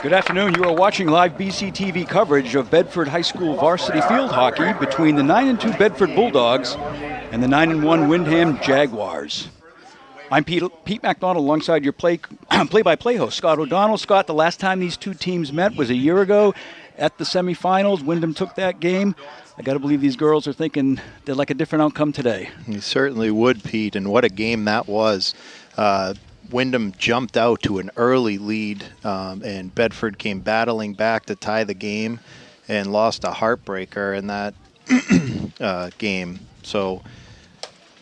Good afternoon. You are watching live BCTV coverage of Bedford High School varsity field hockey between the 9-2 Bedford Bulldogs and the 9-1 Windham Jaguars. I'm Pete MacDonald alongside your play-by-play host, Scott O'Donnell. Scott, the last time these two teams met was a year ago at the semifinals. Wyndham took that game. I got to believe these girls are thinking they'd like a different outcome today. You certainly would, Pete, and what a game that was. Wyndham jumped out to an early lead, and Bedford came battling back to tie the game and lost a heartbreaker in that game. So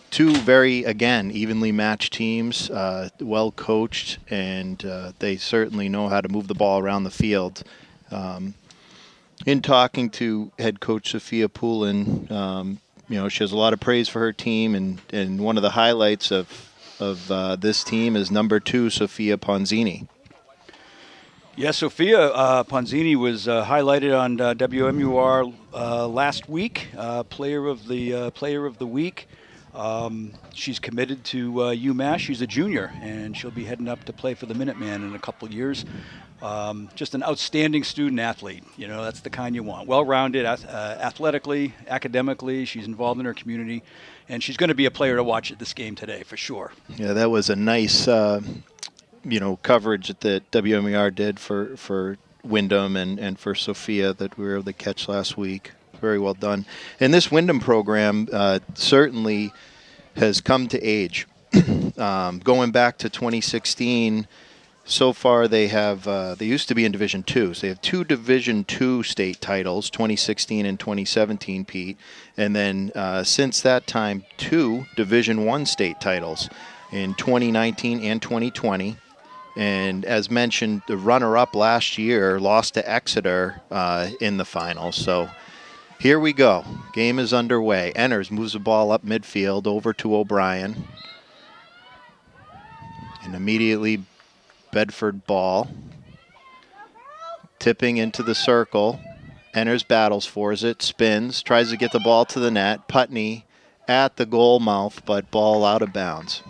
two very, again, evenly matched teams, well coached, and they certainly know how to move the ball around the field. In talking to head coach Sophia Poulin, she has a lot of praise for her team, and one of the highlights of this team is number 2, Sophia Ponzini. Yes, Sophia Ponzini was highlighted on WMUR last week, player of the week. She's committed to UMass. She's a junior, and she'll be heading up to play for the Minuteman in a couple of years. Just an outstanding student athlete. That's the kind you want. Well-rounded, athletically, academically. She's involved in her community, and she's going to be a player to watch at this game today for sure. Yeah, that was a nice, coverage that WMER did for Windham and for Sophia that we were able to catch last week. Very well done. And this Windham program certainly has come to age. Going back to 2016. So far, they used to be in Division II, so they have 2 Division II state titles, 2016 and 2017, Pete. And then since that time, 2 Division I state titles in 2019 and 2020. And as mentioned, the runner-up last year lost to Exeter in the finals. So here we go. Game is underway. Enners moves the ball up midfield over to O'Brien. And immediately Bedford ball, tipping into the circle. Enners battles for it, spins, tries to get the ball to the net. Putney at the goal mouth, but ball out of bounds.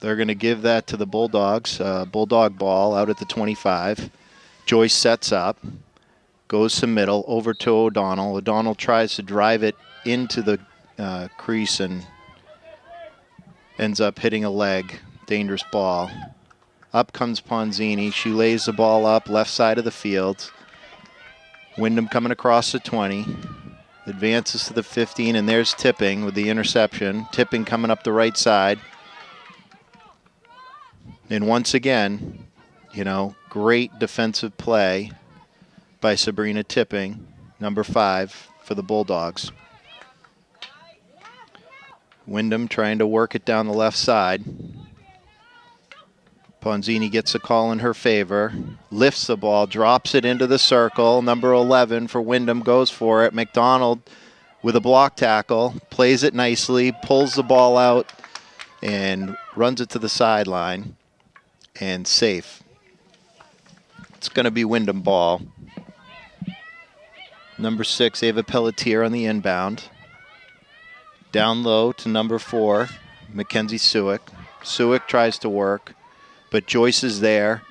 They're going to give that to the Bulldogs. Bulldog ball out at the 25. Joyce sets up, goes to middle, over to O'Donnell. O'Donnell tries to drive it into the crease and ends up hitting a leg. Dangerous ball. Up comes Ponzini. She lays the ball up left side of the field. Wyndham coming across the 20. Advances to the 15, and there's Tipping with the interception. Tipping coming up the right side. And once again, great defensive play by Sabrina Tipping, number 5 for the Bulldogs. Wyndham trying to work it down the left side. Ponzini gets a call in her favor. Lifts the ball, drops it into the circle. Number 11 for Wyndham goes for it. McDonald with a block tackle. Plays it nicely, pulls the ball out, and runs it to the sideline. And safe. It's going to be Wyndham ball. Number 6, Ava Pelletier on the inbound. Down low to number 4, Mackenzie Suick. Suick tries to work, but Joyce is there,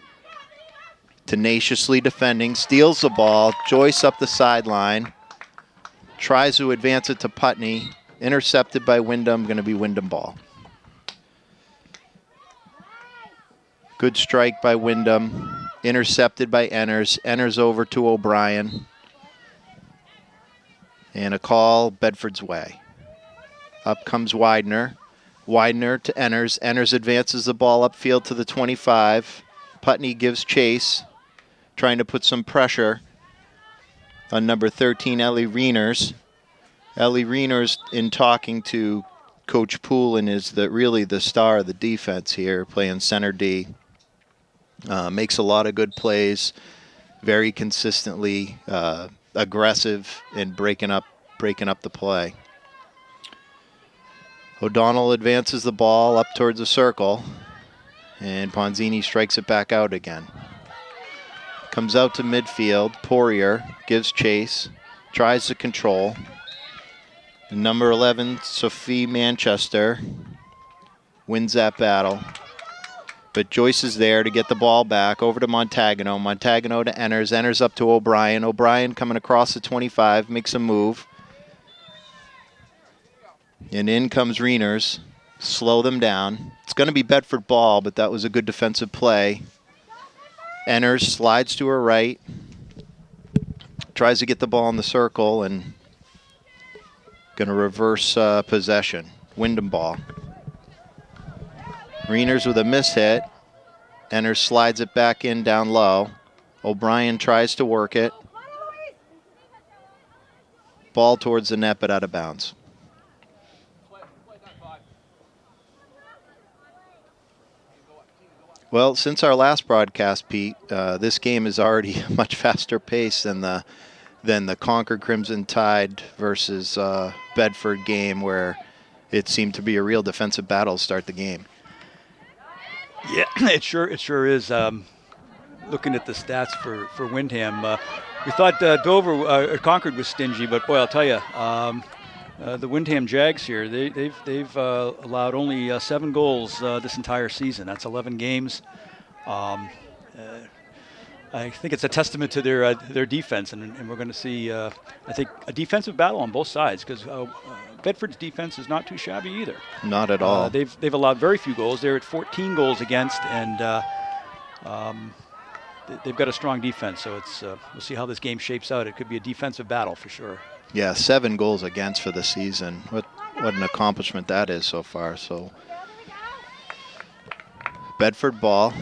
tenaciously defending, steals the ball. Joyce up the sideline, tries to advance it to Putney, intercepted by Wyndham, going to be Wyndham ball. Good strike by Wyndham, intercepted by Enners. Enners over to O'Brien, and a call Bedford's way. Up comes Widener. Widener to Enners. Enners advances the ball upfield to the 25. Putney gives chase, trying to put some pressure on number 13, Ellie Reiners. Ellie Reiners, in talking to Coach Poulin, is really the star of the defense here, playing center D. Makes a lot of good plays, very consistently aggressive and breaking up the play. O'Donnell advances the ball up towards the circle, and Ponzini strikes it back out again. Comes out to midfield. Poirier gives chase, tries to control. Number 11, Sophie Manchester, wins that battle. But Joyce is there to get the ball back over to Montagano. Montagano to Enners. Enners up to O'Brien. O'Brien coming across the 25, makes a move. And in comes Reiners. Slow them down. It's going to be Bedford ball, but that was a good defensive play. Enners slides to her right. Tries to get the ball in the circle and going to reverse possession. Windham ball. Reiners with a miss hit. Enners slides it back in down low. O'Brien tries to work it. Ball towards the net, but out of bounds. Well, since our last broadcast, Pete, this game is already a much faster pace than the Concord Crimson Tide versus Bedford game, where it seemed to be a real defensive battle to start the game. Yeah, it sure is. Looking at the stats for Windham, we thought Concord was stingy, but boy, I'll tell you, the Windham Jags here, they've allowed only 7 goals this entire season. That's 11 games. I think it's a testament to their defense, and we're going to see, I think, a defensive battle on both sides, because Bedford's defense is not too shabby either. Not at all. They've allowed very few goals. They're at 14 goals against, and they've got a strong defense. So we'll see how this game shapes out. It could be a defensive battle for sure. Yeah, 7 goals against for the season. What an accomplishment that is so far. So Bedford ball.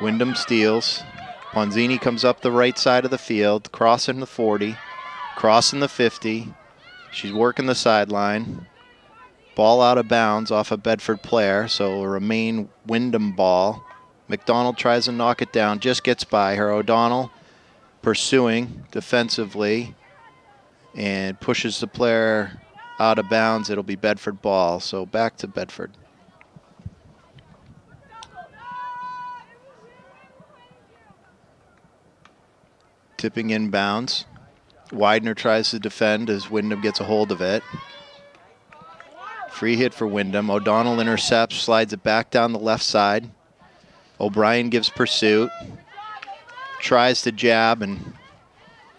Windham steals. Ponzini comes up the right side of the field, crossing the 40, crossing the 50. She's working the sideline. Ball out of bounds off a Bedford player, so it'll remain Windham ball. McDonald tries to knock it down, just gets by her. O'Donnell pursuing defensively and pushes the player out of bounds. It'll be Bedford ball, so back to Bedford. Tipping inbounds. Widener tries to defend as Windham gets a hold of it. Free hit for Windham. O'Donnell intercepts, slides it back down the left side. O'Brien gives pursuit. Tries to jab, and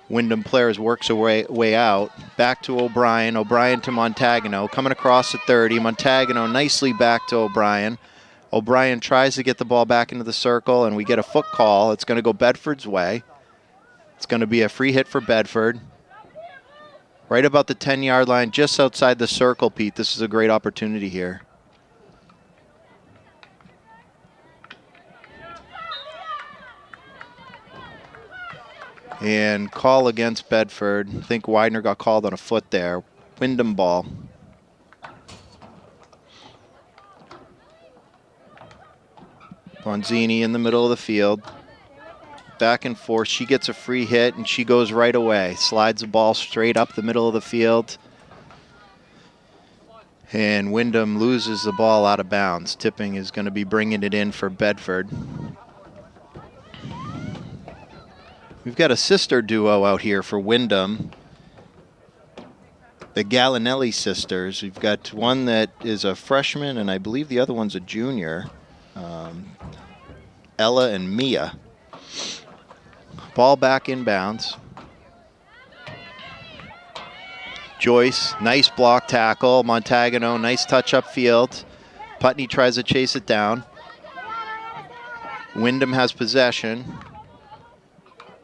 Windham players works way out. Back to O'Brien. O'Brien to Montagano. Coming across the 30. Montagano nicely back to O'Brien. O'Brien tries to get the ball back into the circle, and we get a foot call. It's going to go Bedford's way. It's going to be a free hit for Bedford. Right about the 10-yard line, just outside the circle, Pete. This is a great opportunity here. And call against Bedford. I think Widener got called on a foot there. Windham ball. Bonzini in the middle of the field. Back and forth. She gets a free hit, and she goes right away. Slides the ball straight up the middle of the field. And Windham loses the ball out of bounds. Tipping is going to be bringing it in for Bedford. We've got a sister duo out here for Windham. The Gallinelli sisters. We've got one that is a freshman, and I believe the other one's a junior. Ella and Mia. Ball back inbounds. Joyce, nice block tackle. Montagano, nice touch upfield. Putney tries to chase it down. Windham has possession.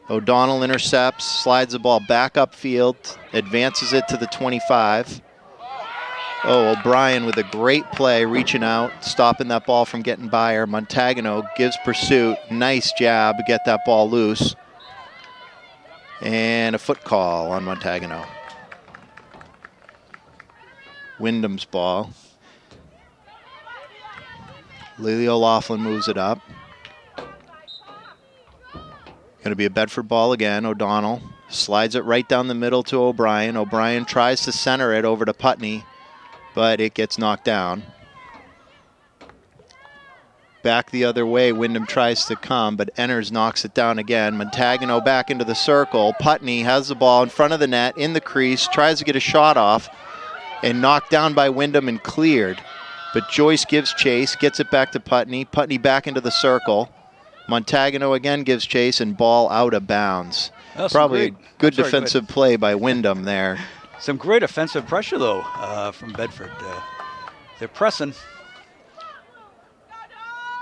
O'Donnell intercepts, slides the ball back upfield, advances it to the 25. Oh, O'Brien with a great play, reaching out, stopping that ball from getting by her. Montagano gives pursuit. Nice jab to get that ball loose. And a foot call on Montagano. Windham's ball. Lily O'Loughlin moves it up. Going to be a Bedford ball again. O'Donnell slides it right down the middle to O'Brien. O'Brien tries to center it over to Putney, but it gets knocked down. Back the other way, Windham tries to come, but Enners knocks it down again. Montagano back into the circle. Putney has the ball in front of the net, in the crease, tries to get a shot off, and knocked down by Windham and cleared. But Joyce gives chase, gets it back to Putney. Putney back into the circle. Montagano again gives chase and ball out of bounds. Probably a good defensive play by Windham there. Some great offensive pressure, though, from Bedford. They're pressing.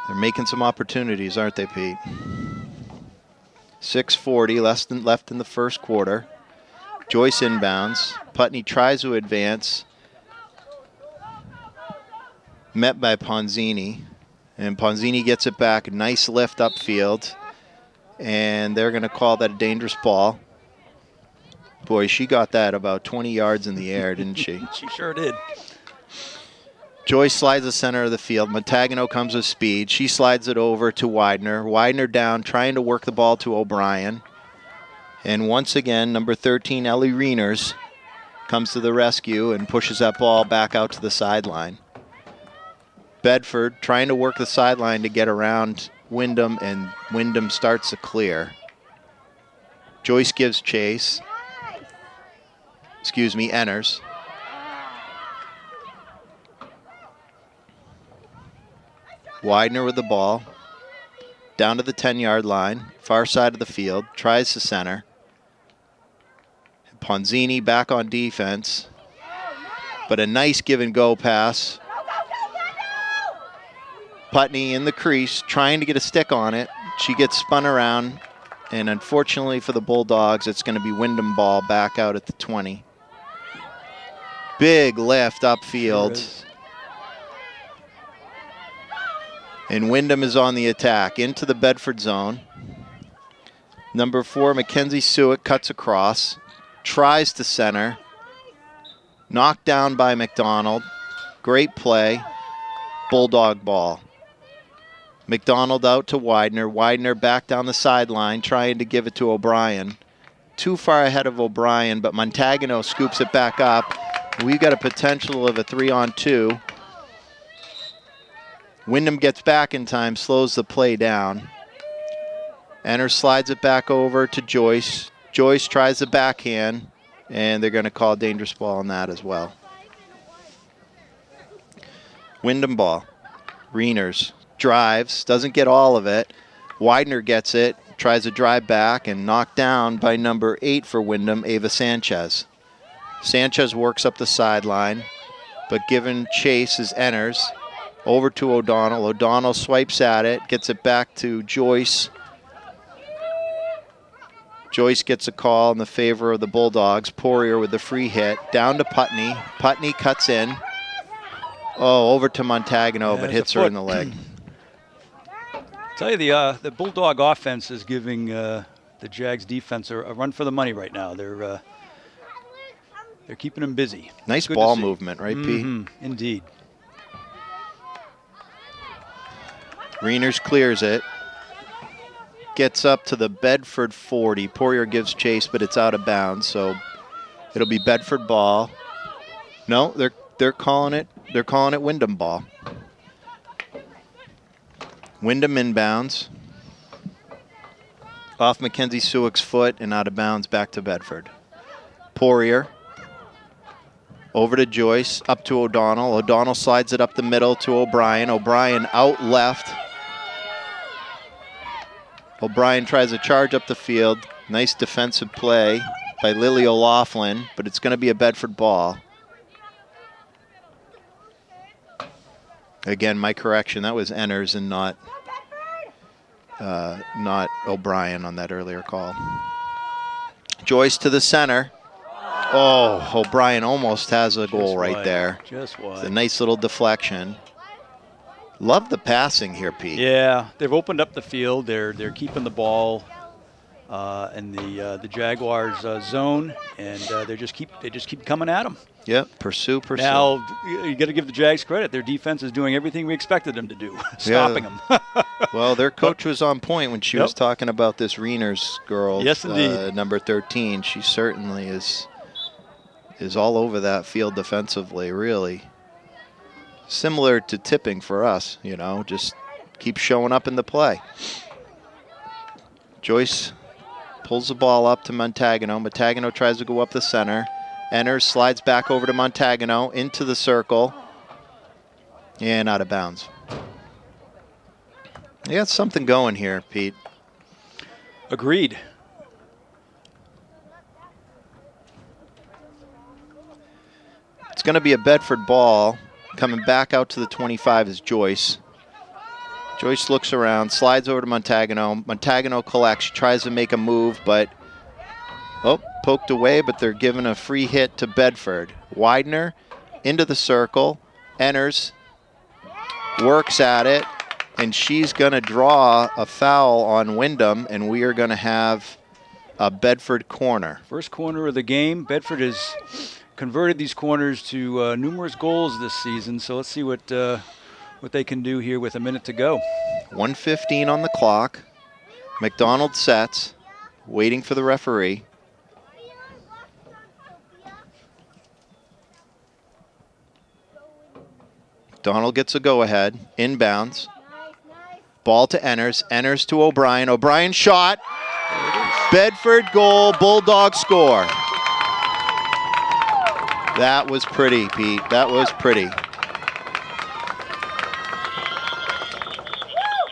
They're making some opportunities, aren't they, Pete? 6:40 left in the first quarter. Joyce inbounds. Putney tries to advance. Met by Ponzini. And Ponzini gets it back. Nice lift upfield. And they're going to call that a dangerous ball. Boy, she got that about 20 yards in the air, didn't she? She sure did. Joyce slides the center of the field. Montagano comes with speed. She slides it over to Widener. Widener down, trying to work the ball to O'Brien. And once again, number 13, Ellie Reiners, comes to the rescue and pushes that ball back out to the sideline. Bedford trying to work the sideline to get around Windham, and Windham starts to clear. Joyce gives chase. Enters. Widener with the ball. Down to the 10-yard line. Far side of the field. Tries to center. Ponzini back on defense. But a nice give-and-go pass. Putney in the crease, trying to get a stick on it. She gets spun around. And unfortunately for the Bulldogs, it's going to be Windham ball back out at the 20. Big lift upfield. Sure, and Windham is on the attack into the Bedford zone. Number 4, Mackenzie Sewick cuts across. Tries to center. Knocked down by McDonald. Great play. Bulldog ball. McDonald out to Widener. Widener back down the sideline, trying to give it to O'Brien. Too far ahead of O'Brien, but Montagano scoops it back up. We've got a potential of a 3-on-2. Windham gets back in time, slows the play down. Enner slides it back over to Joyce. Joyce tries the backhand, and they're going to call a dangerous ball on that as well. Windham ball. Reiners drives, doesn't get all of it. Widener gets it, tries to drive back, and knocked down by number 8 for Windham, Ava Sanchez. Sanchez works up the sideline, but given chase is Enners. Over to O'Donnell. O'Donnell swipes at it, gets it back to Joyce. Joyce gets a call in the favor of the Bulldogs. Poirier with the free hit. Down to Putney. Putney cuts in. Oh, over to Montagano, but hits her in the leg. Tell you, the Bulldog offense is giving the Jags defense a run for the money right now. They're keeping them busy. Nice ball movement, right, Pete? Indeed. Reiners clears it. Gets up to the Bedford 40. Poirier gives chase, but it's out of bounds, so it'll be Bedford ball. No, they're calling it Windham ball. Windham inbounds. Off Mackenzie Sewick's foot and out of bounds back to Bedford. Poirier. Over to Joyce, up to O'Donnell. O'Donnell slides it up the middle to O'Brien. O'Brien out left. O'Brien tries to charge up the field. Nice defensive play by Lily O'Loughlin, but it's going to be a Bedford ball. Again, my correction, that was Enners and not O'Brien on that earlier call. Joyce to the center. Oh, O'Brien almost has a goal right there. Just wide. It's a nice little deflection. Love the passing here, Pete. Yeah, they've opened up the field. They're keeping the ball in the Jaguars zone, and they just keep coming at them. Yep, pursue. Now you got to give the Jags credit. Their defense is doing everything we expected them to do, stopping them. Well, their coach was on point when she was talking about this Reiners girl. Yes, indeed. Number 13. She certainly is all over that field defensively, really. Similar to tipping for us, just keep showing up in the play. Joyce pulls the ball up to Montagano. Montagano tries to go up the center. Enters, slides back over to Montagano, into the circle, and out of bounds. You got something going here, Pete. Agreed. It's going to be a Bedford ball. Coming back out to the 25 is Joyce. Joyce looks around, slides over to Montagano. Montagano collects, tries to make a move, but poked away, but they're giving a free hit to Bedford. Widener into the circle, enters, works at it, and she's going to draw a foul on Windham, and we are going to have a Bedford corner. First corner of the game. Bedford has converted these corners to numerous goals this season, so let's see what they can do here with a minute to go. 1:15 on the clock. McDonald sets, waiting for the referee. McDonald gets a go-ahead, inbounds. Ball to Enners, Enners to O'Brien. O'Brien shot. Bedford goal, Bulldogs score. That was pretty, Pete. That was pretty.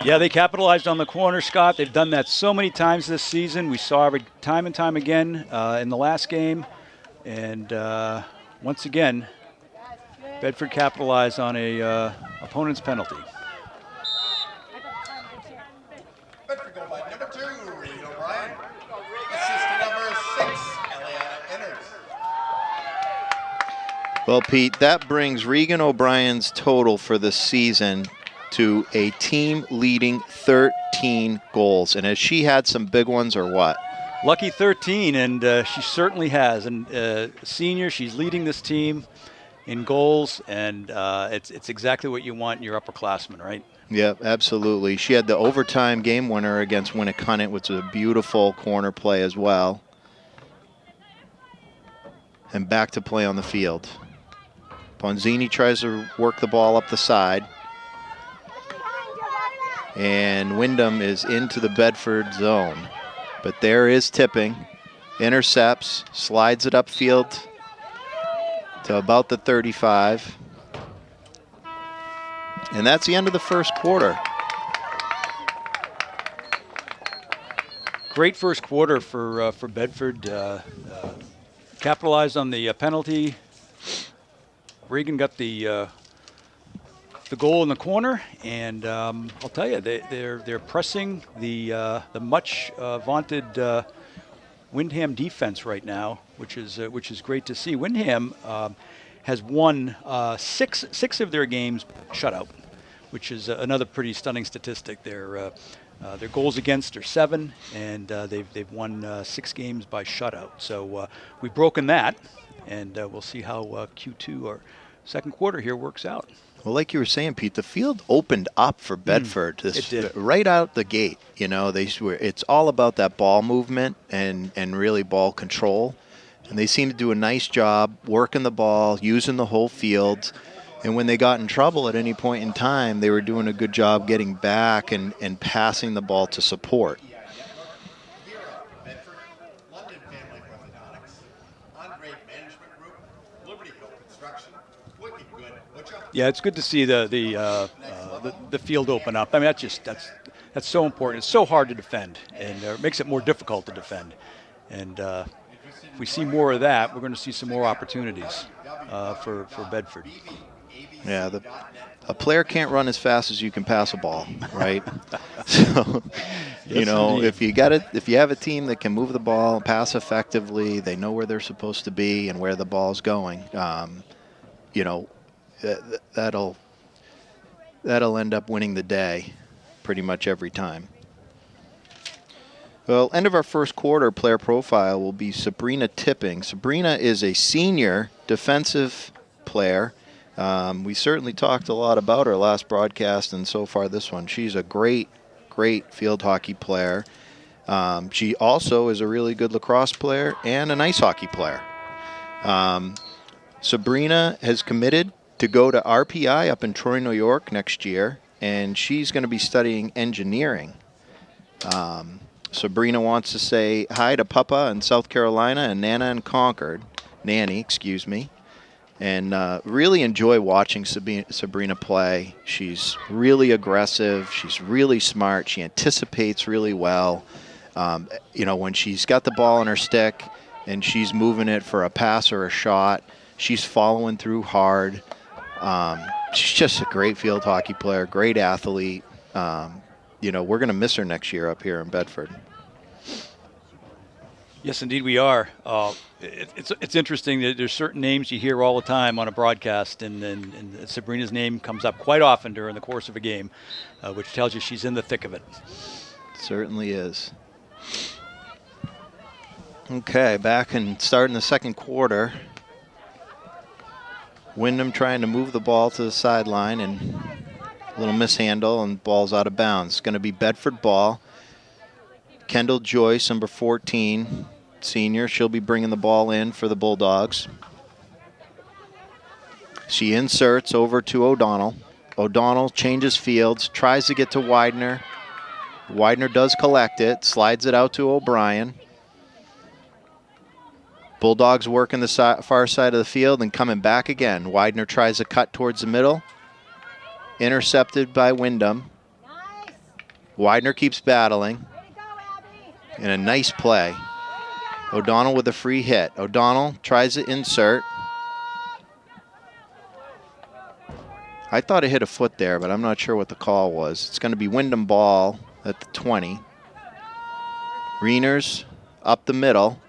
Yeah, they capitalized on the corner, Scott. They've done that so many times this season. We saw it time and time again in the last game. And once again, Bedford capitalized on a opponent's penalty. Bedford goal by number 2, Regan O'Brien. Assist to number 6, Eliana Enners. Well, Pete, that brings Regan O'Brien's total for the season to a team-leading 13 goals. And has she had some big ones or what? Lucky 13, and she certainly has. And senior, she's leading this team in goals, and it's exactly what you want in your upperclassmen, right? Yep, absolutely. She had the overtime game winner against Winnicunnet, which was a beautiful corner play as well. And back to play on the field. Ponzini tries to work the ball up the side. And Windham is into the Bedford zone. But there is tipping. Intercepts, slides it upfield to about the 35. And that's the end of the first quarter. Great first quarter for Bedford. Capitalized on the penalty. Regan got the goal in the corner, and I'll tell you, they're pressing the much vaunted Windham defense right now, which is great to see. Windham has won six of their games shutout, which is another pretty stunning statistic. Their goals against are 7, and they've won 6 games by shutout. So we've broken that, and we'll see how Q2 or second quarter here works out. Well, like you were saying, Pete, the field opened up for Bedford it did. Right out the gate. You know, it's all about that ball movement and really ball control. And they seemed to do a nice job working the ball, using the whole field. And when they got in trouble at any point in time, they were doing a good job getting back and passing the ball to support. Bedford, London Family Orthodontics, Andre Management Group, Liberty Hill Construction, Wicked Good Butcher. Yeah, it's good to see the field open up. I mean, that's so important. It's so hard to defend, and it makes it more difficult to defend. And if we see more of that, we're going to see some more opportunities for Bedford. Yeah, a player can't run as fast as you can pass a ball, right? So, Yes, indeed. if you have a team that can move the ball, pass effectively, they know where they're supposed to be and where the ball's going. That'll end up winning the day pretty much every time. Well, end of our first quarter, player profile will be Sabrina Tipping. Sabrina is a senior defensive player. We certainly talked a lot about her last broadcast and so far this one. She's a great field hockey player. She also is a really good lacrosse player and an ice hockey player. Sabrina has committed to go to RPI up in Troy, New York next year, and she's going to be studying engineering. Sabrina wants to say hi to Papa in South Carolina and Nana in Concord. nanny, excuse me. And really enjoy watching Sabrina play. She's really aggressive. She's really smart. She anticipates really well. When she's got the ball in her stick and she's moving it for a pass or a shot, she's following through hard. She's just a great field hockey player, great athlete. We're going to miss her next year up here in Bedford. Yes, indeed we are. It's interesting that there's certain names you hear all the time on a broadcast, and Sabrina's name comes up quite often during the course of a game, which tells you she's in the thick of it. Certainly is. Okay, back and starting the second quarter. Windham trying to move the ball to the sideline, and a little mishandle, and ball's out of bounds. It's going to be Bedford ball. Kendall Joyce, number 14, senior. She'll be bringing the ball in for the Bulldogs. She inserts over to O'Donnell. O'Donnell changes fields, tries to get to Widener. Widener does collect it, slides it out to O'Brien. Bulldogs working the far side of the field and coming back again. Widener tries to cut towards the middle. Intercepted by Windham. Widener keeps battling. And a nice play. O'Donnell with a free hit. O'Donnell tries to insert. I thought it hit a foot there, but I'm not sure what the call was. It's going to be Windham ball at the 20. Reiners up the middle.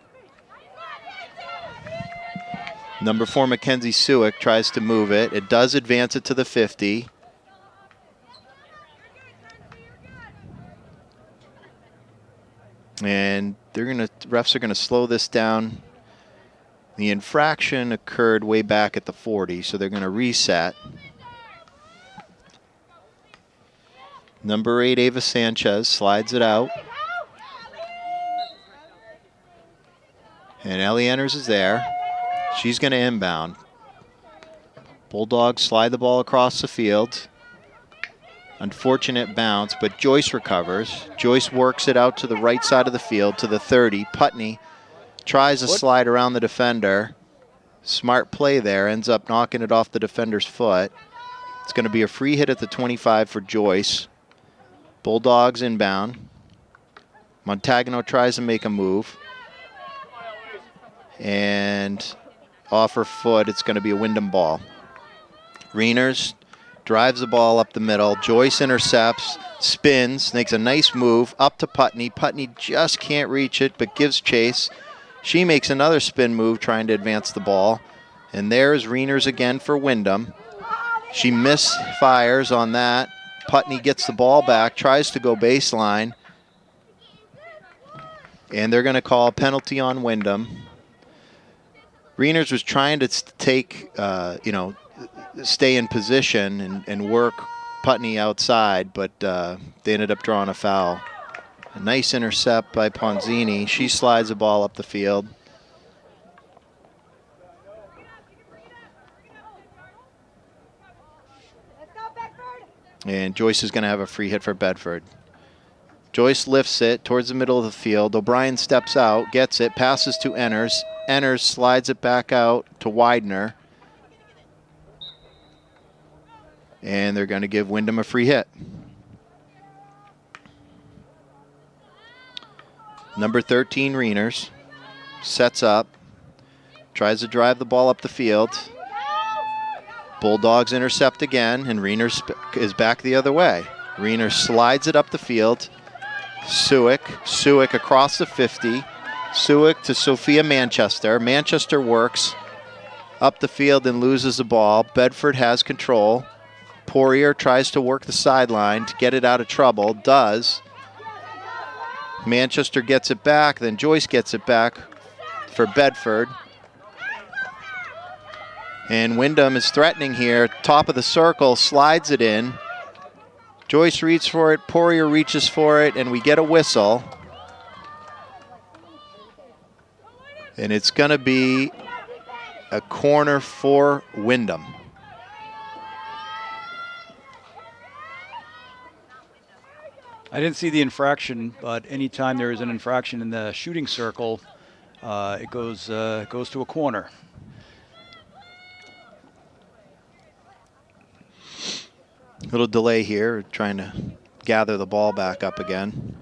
Number 4, Mackenzie Suick tries to move it. It does advance it to the 50. And refs are gonna slow this down. The infraction occurred way back at the 40, so they're gonna reset. Number 8, Ava Sanchez slides it out. And Ellie Enders is there. She's gonna inbound. Bulldogs slide the ball across the field. Unfortunate bounce, but Joyce recovers. Joyce works it out to the right side of the field, to the 30. Putney tries to slide around the defender. Smart play there, ends up knocking it off the defender's foot. It's going to be a free hit at the 25 for Joyce. Bulldogs inbound. Montagno tries to make a move. And off her foot, it's going to be a Windham ball. Reiners drives the ball up the middle. Joyce intercepts, spins, makes a nice move up to Putney. Putney just can't reach it, but gives chase. She makes another spin move trying to advance the ball. And there's Reiners again for Windham. She misfires on that. Putney gets the ball back, tries to go baseline. And they're going to call a penalty on Windham. Reiners was trying to stay in position and work Putney outside, but they ended up drawing a foul. A nice intercept by Ponzini. She slides the ball up the field. And Joyce is going to have a free hit for Bedford. Joyce lifts it towards the middle of the field. O'Brien steps out, gets it, passes to Enders. Enders slides it back out to Widener. And they're going to give Windham a free hit. Number 13, Reiners, sets up, tries to drive the ball up the field. Bulldogs intercept again, and Reiners is back the other way. Reiners slides it up the field. Suick across the 50. Suick to Sophia Manchester. Manchester works up the field and loses the ball. Bedford has control. Poirier tries to work the sideline to get it out of trouble. Does. Manchester gets it back. Then Joyce gets it back for Bedford. And Windham is threatening here. Top of the circle, slides it in. Joyce reaches for it. Poirier reaches for it. And we get a whistle. And it's going to be a corner for Windham. I didn't see the infraction, but anytime there is an infraction in the shooting circle, It goes to a corner. Little delay here, trying to gather the ball back up again.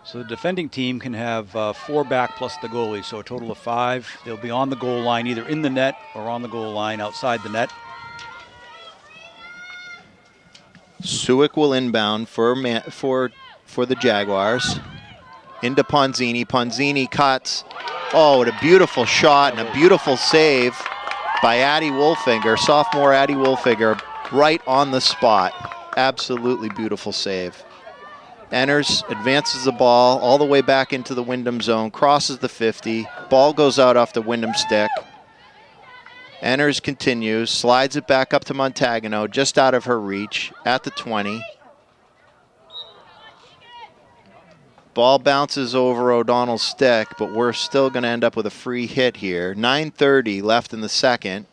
So the defending team can have 4 back plus the goalie, so a total of 5. They'll be on the goal line, either in the net or on the goal line outside the net. Suick will inbound for the Jaguars. Into Ponzini. Ponzini cuts. Oh, what a beautiful shot and a beautiful save by Addie Wolfinger, sophomore Addie Wolfinger, right on the spot. Absolutely beautiful save. Enters, advances the ball all the way back into the Windham zone, crosses the 50. Ball goes out off the Windham stick. Enters, continues, slides it back up to Montagano, just out of her reach, at the 20. Ball bounces over O'Donnell's stick, but we're still going to end up with a free hit here. 9:30 left in the second.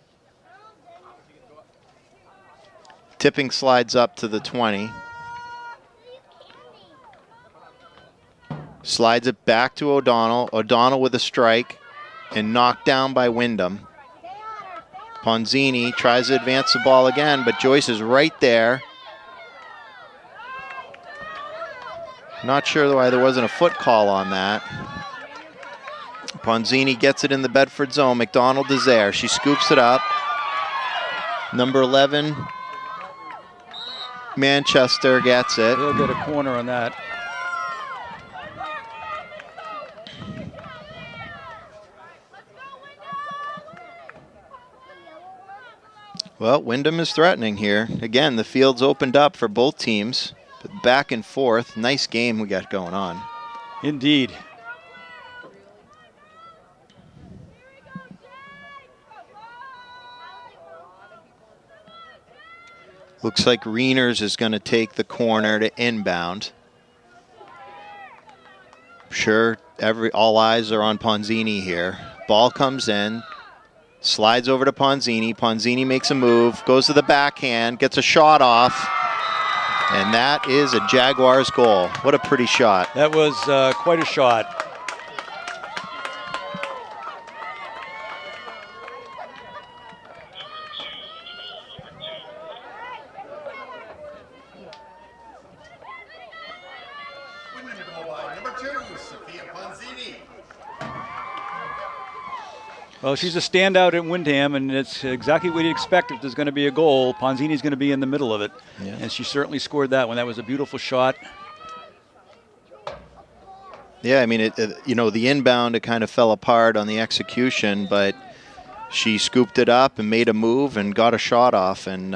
Tipping slides up to the 20. Slides it back to O'Donnell. O'Donnell with a strike and knocked down by Windham. Ponzini tries to advance the ball again, but Joyce is right there. Not sure why there wasn't a foot call on that. Ponzini gets it in the Bedford zone. McDonald is there. She scoops it up. Number 11, Manchester gets it. They'll get a corner on that. Well, Windham is threatening here. Again, the field's opened up for both teams. But back and forth. Nice game we got going on. Indeed. Looks like Reeners is going to take the corner to inbound. Sure, all eyes are on Ponzini here. Ball comes in. Slides over to Ponzini. Ponzini makes a move, goes to the backhand, gets a shot off, and that is a Jaguars goal. What a pretty shot. That was quite a shot. Windham goal line, number 2, Sophia Ponzini. Well, she's a standout at Windham, and it's exactly what you'd expect if there's going to be a goal. Ponzini's going to be in the middle of it, and she certainly scored that one. That was a beautiful shot. Yeah, I mean, the inbound, it kind of fell apart on the execution, but she scooped it up and made a move and got a shot off. And,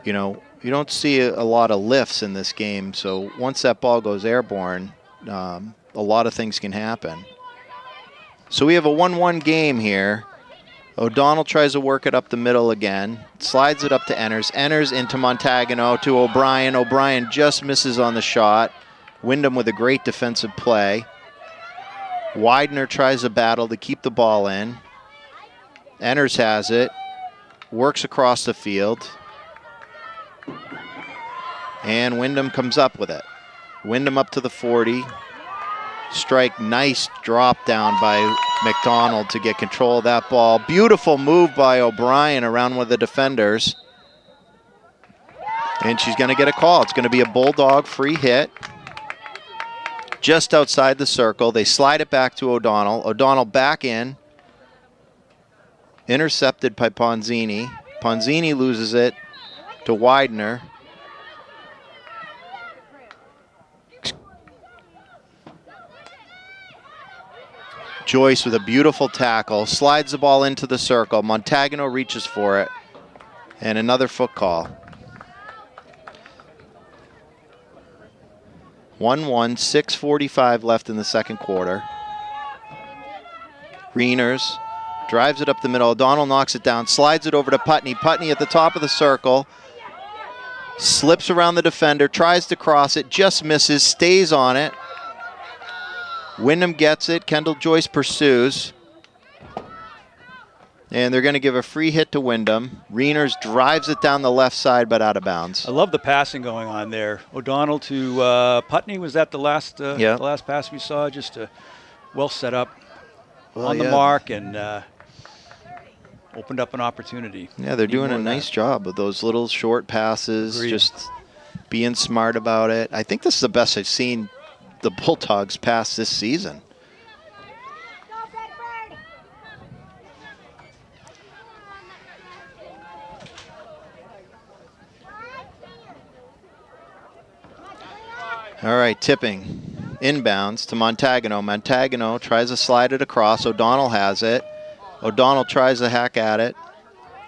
you don't see a lot of lifts in this game, so once that ball goes airborne, a lot of things can happen. So we have a 1-1 game here. O'Donnell tries to work it up the middle again. Slides it up to Enters. Enters into Montagano to O'Brien. O'Brien just misses on the shot. Windham with a great defensive play. Widener tries to battle to keep the ball in. Enters has it. Works across the field. And Windham comes up with it. Windham up to the 40. Strike, nice drop down by McDonald to get control of that ball. Beautiful move by O'Brien around one of the defenders. And she's going to get a call. It's going to be a Bulldog free hit. Just outside the circle. They slide it back to O'Donnell. O'Donnell back in. Intercepted by Ponzini. Ponzini loses it to Widener. Joyce with a beautiful tackle, slides the ball into the circle. Montagano reaches for it, and another foot call. 1-1, 6:45 left in the second quarter. Reeners drives it up the middle. O'Donnell knocks it down, slides it over to Putney. Putney at the top of the circle, slips around the defender, tries to cross it, just misses, stays on it. Windham gets it. Kendall Joyce pursues. And they're going to give a free hit to Windham. Reeners drives it down the left side, but out of bounds. I love the passing going on there. O'Donnell to Putney. Was that the last pass we saw? Just well set up. on the mark and opened up an opportunity. Yeah, they're doing a nice job of those little short passes, just being smart about it. I think this is the best I've seen the Bulldogs pass this season. All right, tipping. Inbounds to Montagano. Montagano tries to slide it across. O'Donnell has it. O'Donnell tries to hack at it.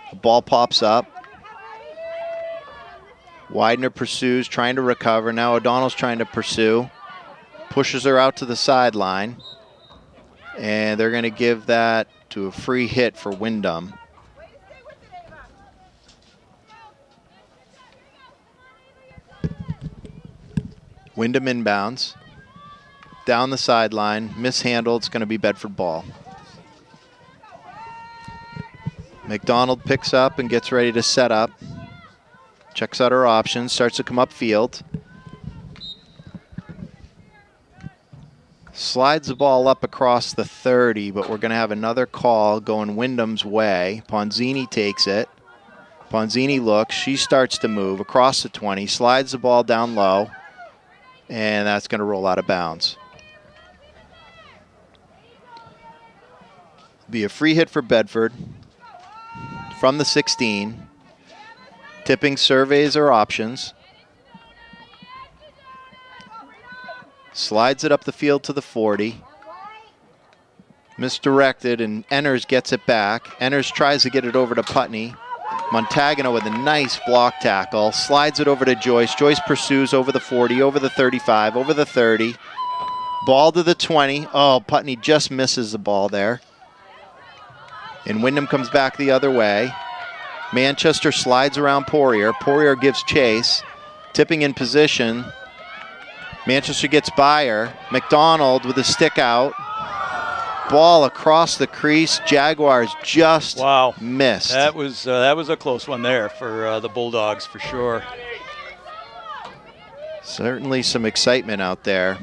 The ball pops up. Widener pursues, trying to recover. Now O'Donnell's trying to pursue. Pushes her out to the sideline. And they're going to give that to a free hit for Windham. Windham inbounds. Down the sideline. Mishandled. It's going to be Bedford ball. McDonald picks up and gets ready to set up. Checks out her options. Starts to come upfield. Slides the ball up across the 30, but we're going to have another call going Windham's way. Ponzini takes it. Ponzini looks. She starts to move across the 20. Slides the ball down low. And that's going to roll out of bounds. Be a free hit for Bedford from the 16. Tipping surveys or options. Slides it up the field to the 40. Misdirected, and Enners gets it back. Enners tries to get it over to Putney. Montagano with a nice block tackle. Slides it over to Joyce. Joyce pursues over the 40, over the 35, over the 30. Ball to the 20. Oh, Putney just misses the ball there. And Windham comes back the other way. Manchester slides around Poirier. Poirier gives chase. Tipping in position. Manchester gets by her. McDonald with a stick out. Ball across the crease. Jaguars just missed. That was a close one there for the Bulldogs for sure. Certainly some excitement out there.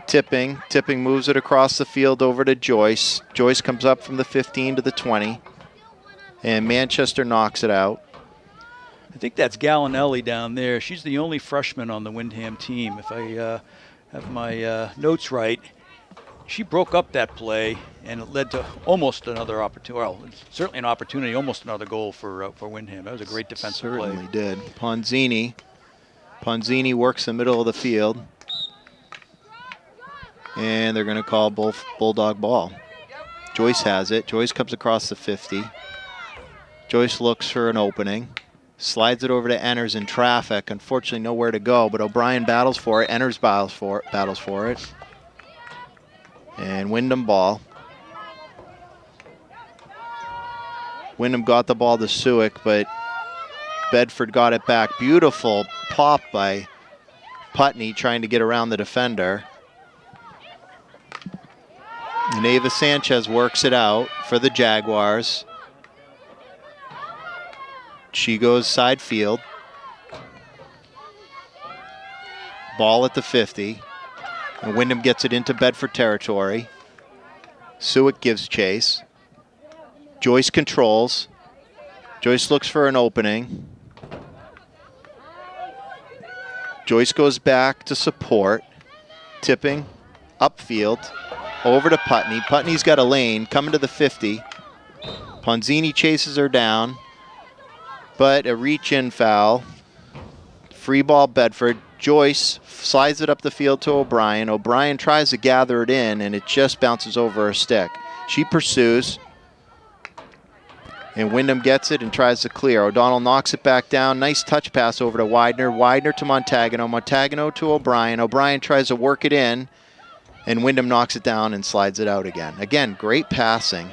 Tipping moves it across the field over to Joyce. Joyce comes up from the 15 to the 20. And Manchester knocks it out. I think that's Gallinelli down there. She's the only freshman on the Windham team, if I have my notes right. She broke up that play, and it led to almost another opportunity. Well, certainly an opportunity, almost another goal for Windham. That was a great defensive play. Certainly did. Ponzini works the middle of the field. And they're going to call Bulldog ball. Joyce has it. Joyce comes across the 50. Joyce looks for an opening. Slides it over to Enners in traffic. Unfortunately, nowhere to go, but O'Brien battles for it. Enners battles for it. And Windham ball. Windham got the ball to Suick, but Bedford got it back. Beautiful pop by Putney trying to get around the defender. Neva Sanchez works it out for the Jaguars. She goes side field. Ball at the 50. And Windham gets it into Bedford territory. Suick gives chase. Joyce controls. Joyce looks for an opening. Joyce goes back to support. Tipping upfield over to Putney. Putney's got a lane coming to the 50. Ponzini chases her down. But a reach-in foul. Free ball Bedford. Joyce slides it up the field to O'Brien. O'Brien tries to gather it in, and it just bounces over her stick. She pursues. And Windham gets it and tries to clear. O'Donnell knocks it back down. Nice touch pass over to Widener. Widener to Montagano. Montagano to O'Brien. O'Brien tries to work it in. And Windham knocks it down and slides it out again. Again, great passing.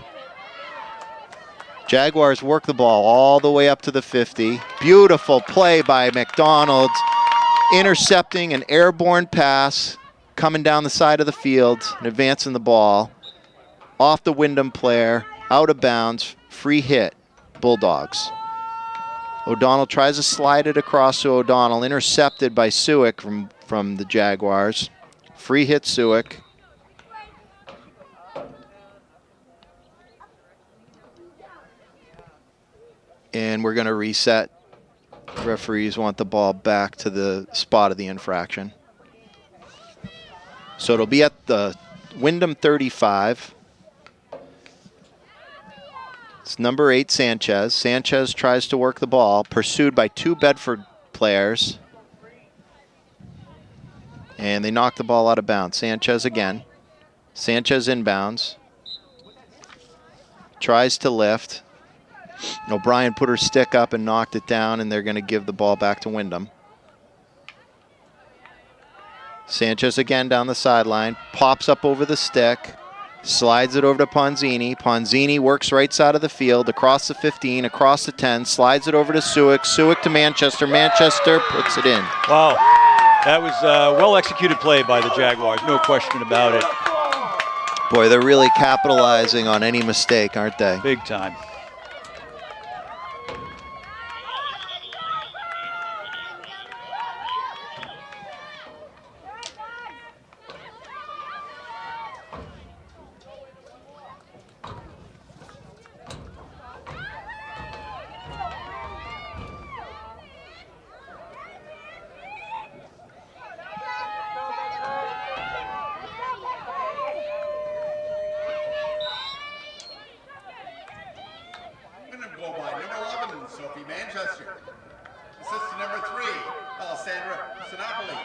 Jaguars work the ball all the way up to the 50. Beautiful play by McDonald. Intercepting an airborne pass. Coming down the side of the field and advancing the ball. Off the Windham player. Out of bounds. Free hit. Bulldogs. O'Donnell tries to slide it across to O'Donnell. Intercepted by Suick from the Jaguars. Free hit Suick. And we're going to reset. Referees want the ball back to the spot of the infraction. So it'll be at the Windham 35. It's number 8, Sanchez. Sanchez tries to work the ball, pursued by 2 Bedford players. And they knock the ball out of bounds. Sanchez again. Sanchez inbounds. Tries to lift. O'Brien put her stick up and knocked it down, and they're going to give the ball back to Windham. Sanchez again down the sideline. Pops up over the stick. Slides it over to Ponzini. Ponzini works right side of the field, across the 15, across the 10, slides it over to Suick. Suick to Manchester. Manchester puts it in. Wow. That was a well-executed play by the Jaguars, no question about it. Boy, they're really capitalizing on any mistake, aren't they? Big time. Windham goal by number 11, Sophie Manchester. Assist to number 3, Alessandra Sinopoli.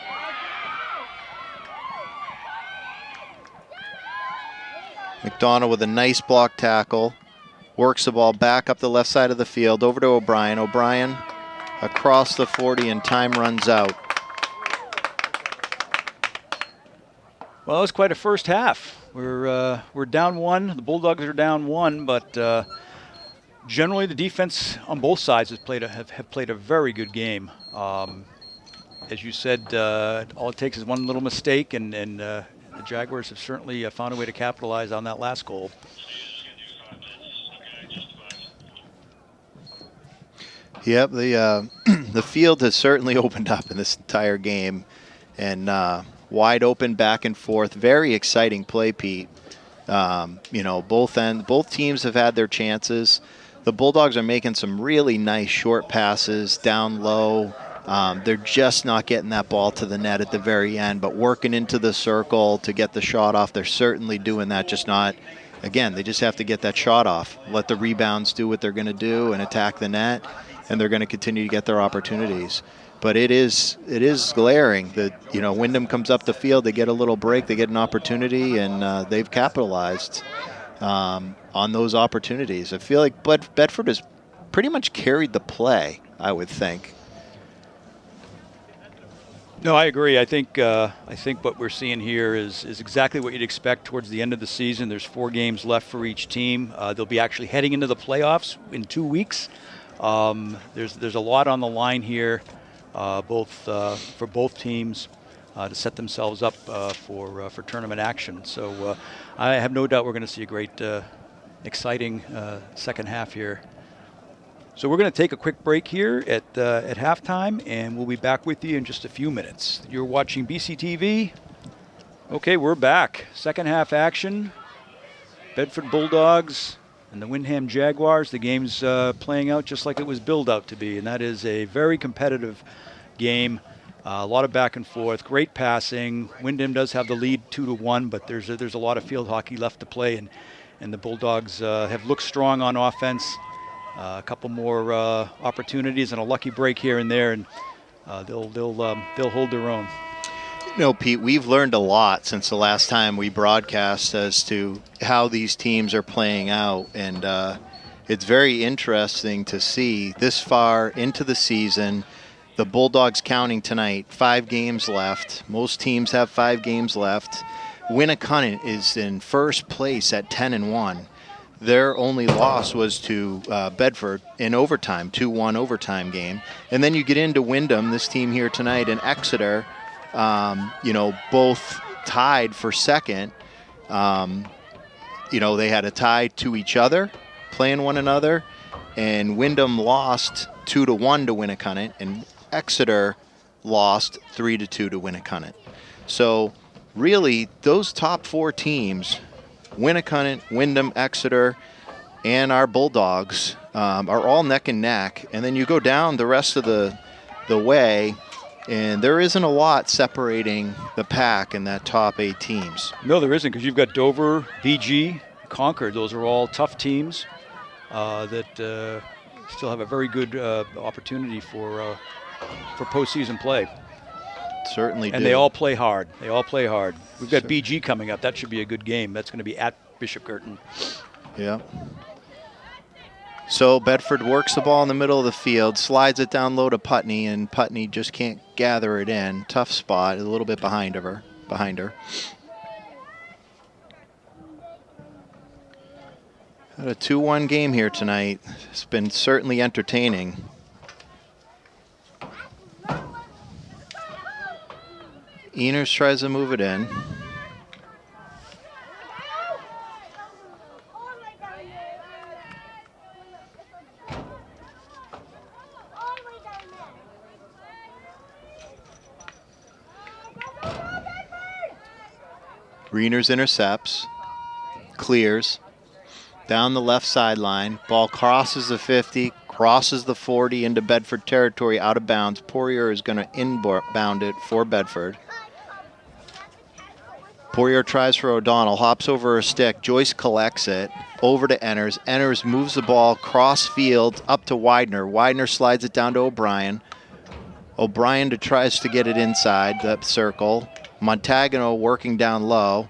McDonough with a nice block tackle. Works the ball back up the left side of the field, over to O'Brien. O'Brien across the 40, and time runs out. Well, it was quite a first half. We're down 1. The Bulldogs are down 1, but generally the defense on both sides have played a very good game. As you said, all it takes is one little mistake, and the Jaguars have certainly found a way to capitalize on that last goal. Yep, the field has certainly opened up in this entire game, and wide open back and forth. Very exciting play, Pete. Both teams have had their chances. The Bulldogs are making some really nice short passes down low. They're just not getting that ball to the net at the very end, but working into the circle to get the shot off. They're certainly doing that, just not, again, they just have to get that shot off. Let the rebounds do what they're going to do and attack the net, and they're going to continue to get their opportunities. But it is glaring that, Windham comes up the field, they get a little break, they get an opportunity, and they've capitalized on those opportunities. I feel like Bedford has pretty much carried the play, I would think. No, I agree. I think what we're seeing here is exactly what you'd expect towards the end of the season. There's 4 games left for each team. They'll be actually heading into the playoffs in 2 weeks. There's a lot on the line here, for both teams to set themselves up for tournament action. So I have no doubt we're going to see a great, exciting second half here. So we're going to take a quick break here at halftime, and we'll be back with you in just a few minutes. You're watching BCTV. Okay, we're back. Second half action. Bedford Bulldogs and the Windham Jaguars. The game's playing out just like it was billed out to be, and that is a very competitive game. A lot of back and forth, great passing. Windham does have the lead 2-1, but there's a lot of field hockey left to play, and the Bulldogs have looked strong on offense. A couple more opportunities and a lucky break here and there, and they'll hold their own. Pete, we've learned a lot since the last time we broadcast as to how these teams are playing out, and it's very interesting to see this far into the season. The Bulldogs counting tonight, 5 games left. Most teams have 5 games left. Winnicott is in first place at 10-1. Their only loss was to Bedford in overtime, 2-1 overtime game. And then you get into Windham, this team here tonight, and Exeter, both tied for second. They had a tie to each other, playing one another, and Windham lost 2-1 to Winnicott, and Exeter lost 3-2 to Winnicott. So really, those top 4 teams, Winnicott, Windham, Exeter, and our Bulldogs, are all neck and neck. And then you go down the rest of the way, and there isn't a lot separating the pack in that top 8 teams. No, there isn't, because you've got Dover, BG, Concord. Those are all tough teams that still have a very good opportunity for postseason play. Certainly do. And they all play hard. They all play hard. We've got BG coming up. That should be a good game. That's going to be at Bishop Girton. Yeah. So Bedford works the ball in the middle of the field, slides it down low to Putney, and Putney just can't gather it in. Tough spot, a little bit behind her. Had a 2-1 game here tonight. It's been certainly entertaining. Eners tries to move it in. Reeners intercepts, clears, down the left sideline. Ball crosses the 50, crosses the 40 into Bedford territory, out of bounds. Poirier is going to inbound it for Bedford. Poirier tries for O'Donnell, hops over a stick. Joyce collects it, over to Enners. Enners moves the ball cross field up to Widener. Widener slides it down to O'Brien. O'Brien tries to get it inside that circle. Montagano working down low,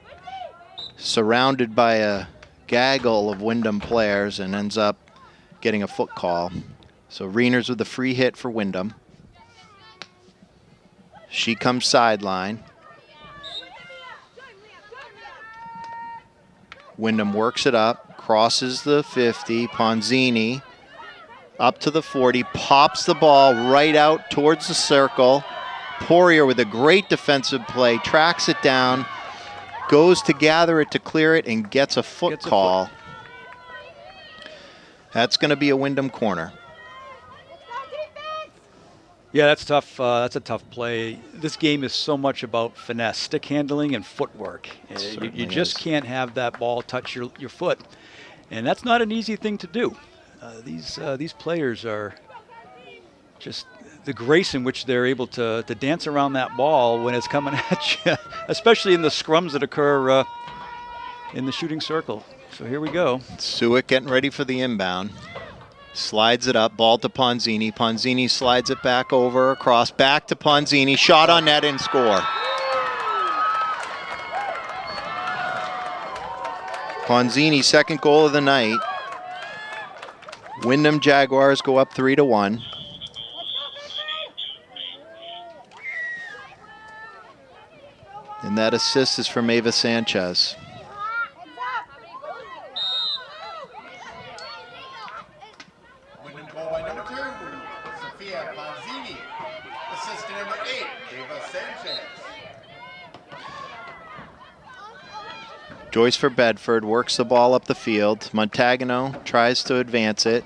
surrounded by a gaggle of Windham players, and ends up getting a foot call. So Reeners with the free hit for Windham. She comes sideline. Windham works it up, crosses the 50. Ponzini up to the 40, pops the ball right out towards the circle. Poirier with a great defensive play, tracks it down, goes to gather it to clear it, and gets a foot call. That's going to be a Windham corner. Yeah, that's tough. That's a tough play. This game is so much about finesse, stick handling, and footwork. You just can't have that ball touch your foot, and that's not an easy thing to do. These players are just the grace in which they're able to dance around that ball when it's coming at you, especially in the scrums that occur in the shooting circle. So here we go. Suick getting ready for the inbound. Slides it up, ball to Ponzini. Ponzini slides it back over, across, back to Ponzini. Shot on net and score. Ponzini, second goal of the night. Windham Jaguars go up 3-1. And that assist is from Ava Sanchez. Windham goal by number 2, Sophia Ponzini. Assist to number 8, Ava Sanchez. Joyce for Bedford works the ball up the field. Montagano tries to advance it.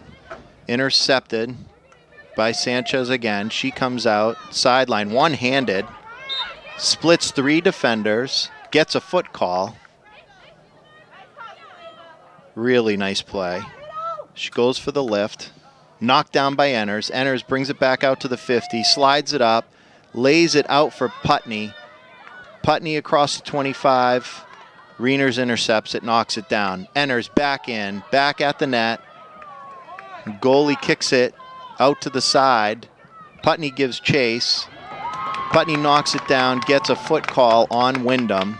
Intercepted by Sanchez again. She comes out, sideline, one-handed. Splits 3 defenders, gets a foot call. Really nice play. She goes for the lift. Knocked down by Enners. Enners brings it back out to the 50, slides it up, lays it out for Putney. Putney across the 25. Reeners intercepts it, knocks it down. Enners back in, back at the net. Goalie kicks it out to the side. Putney gives chase. Putney knocks it down, gets a foot call on Windham.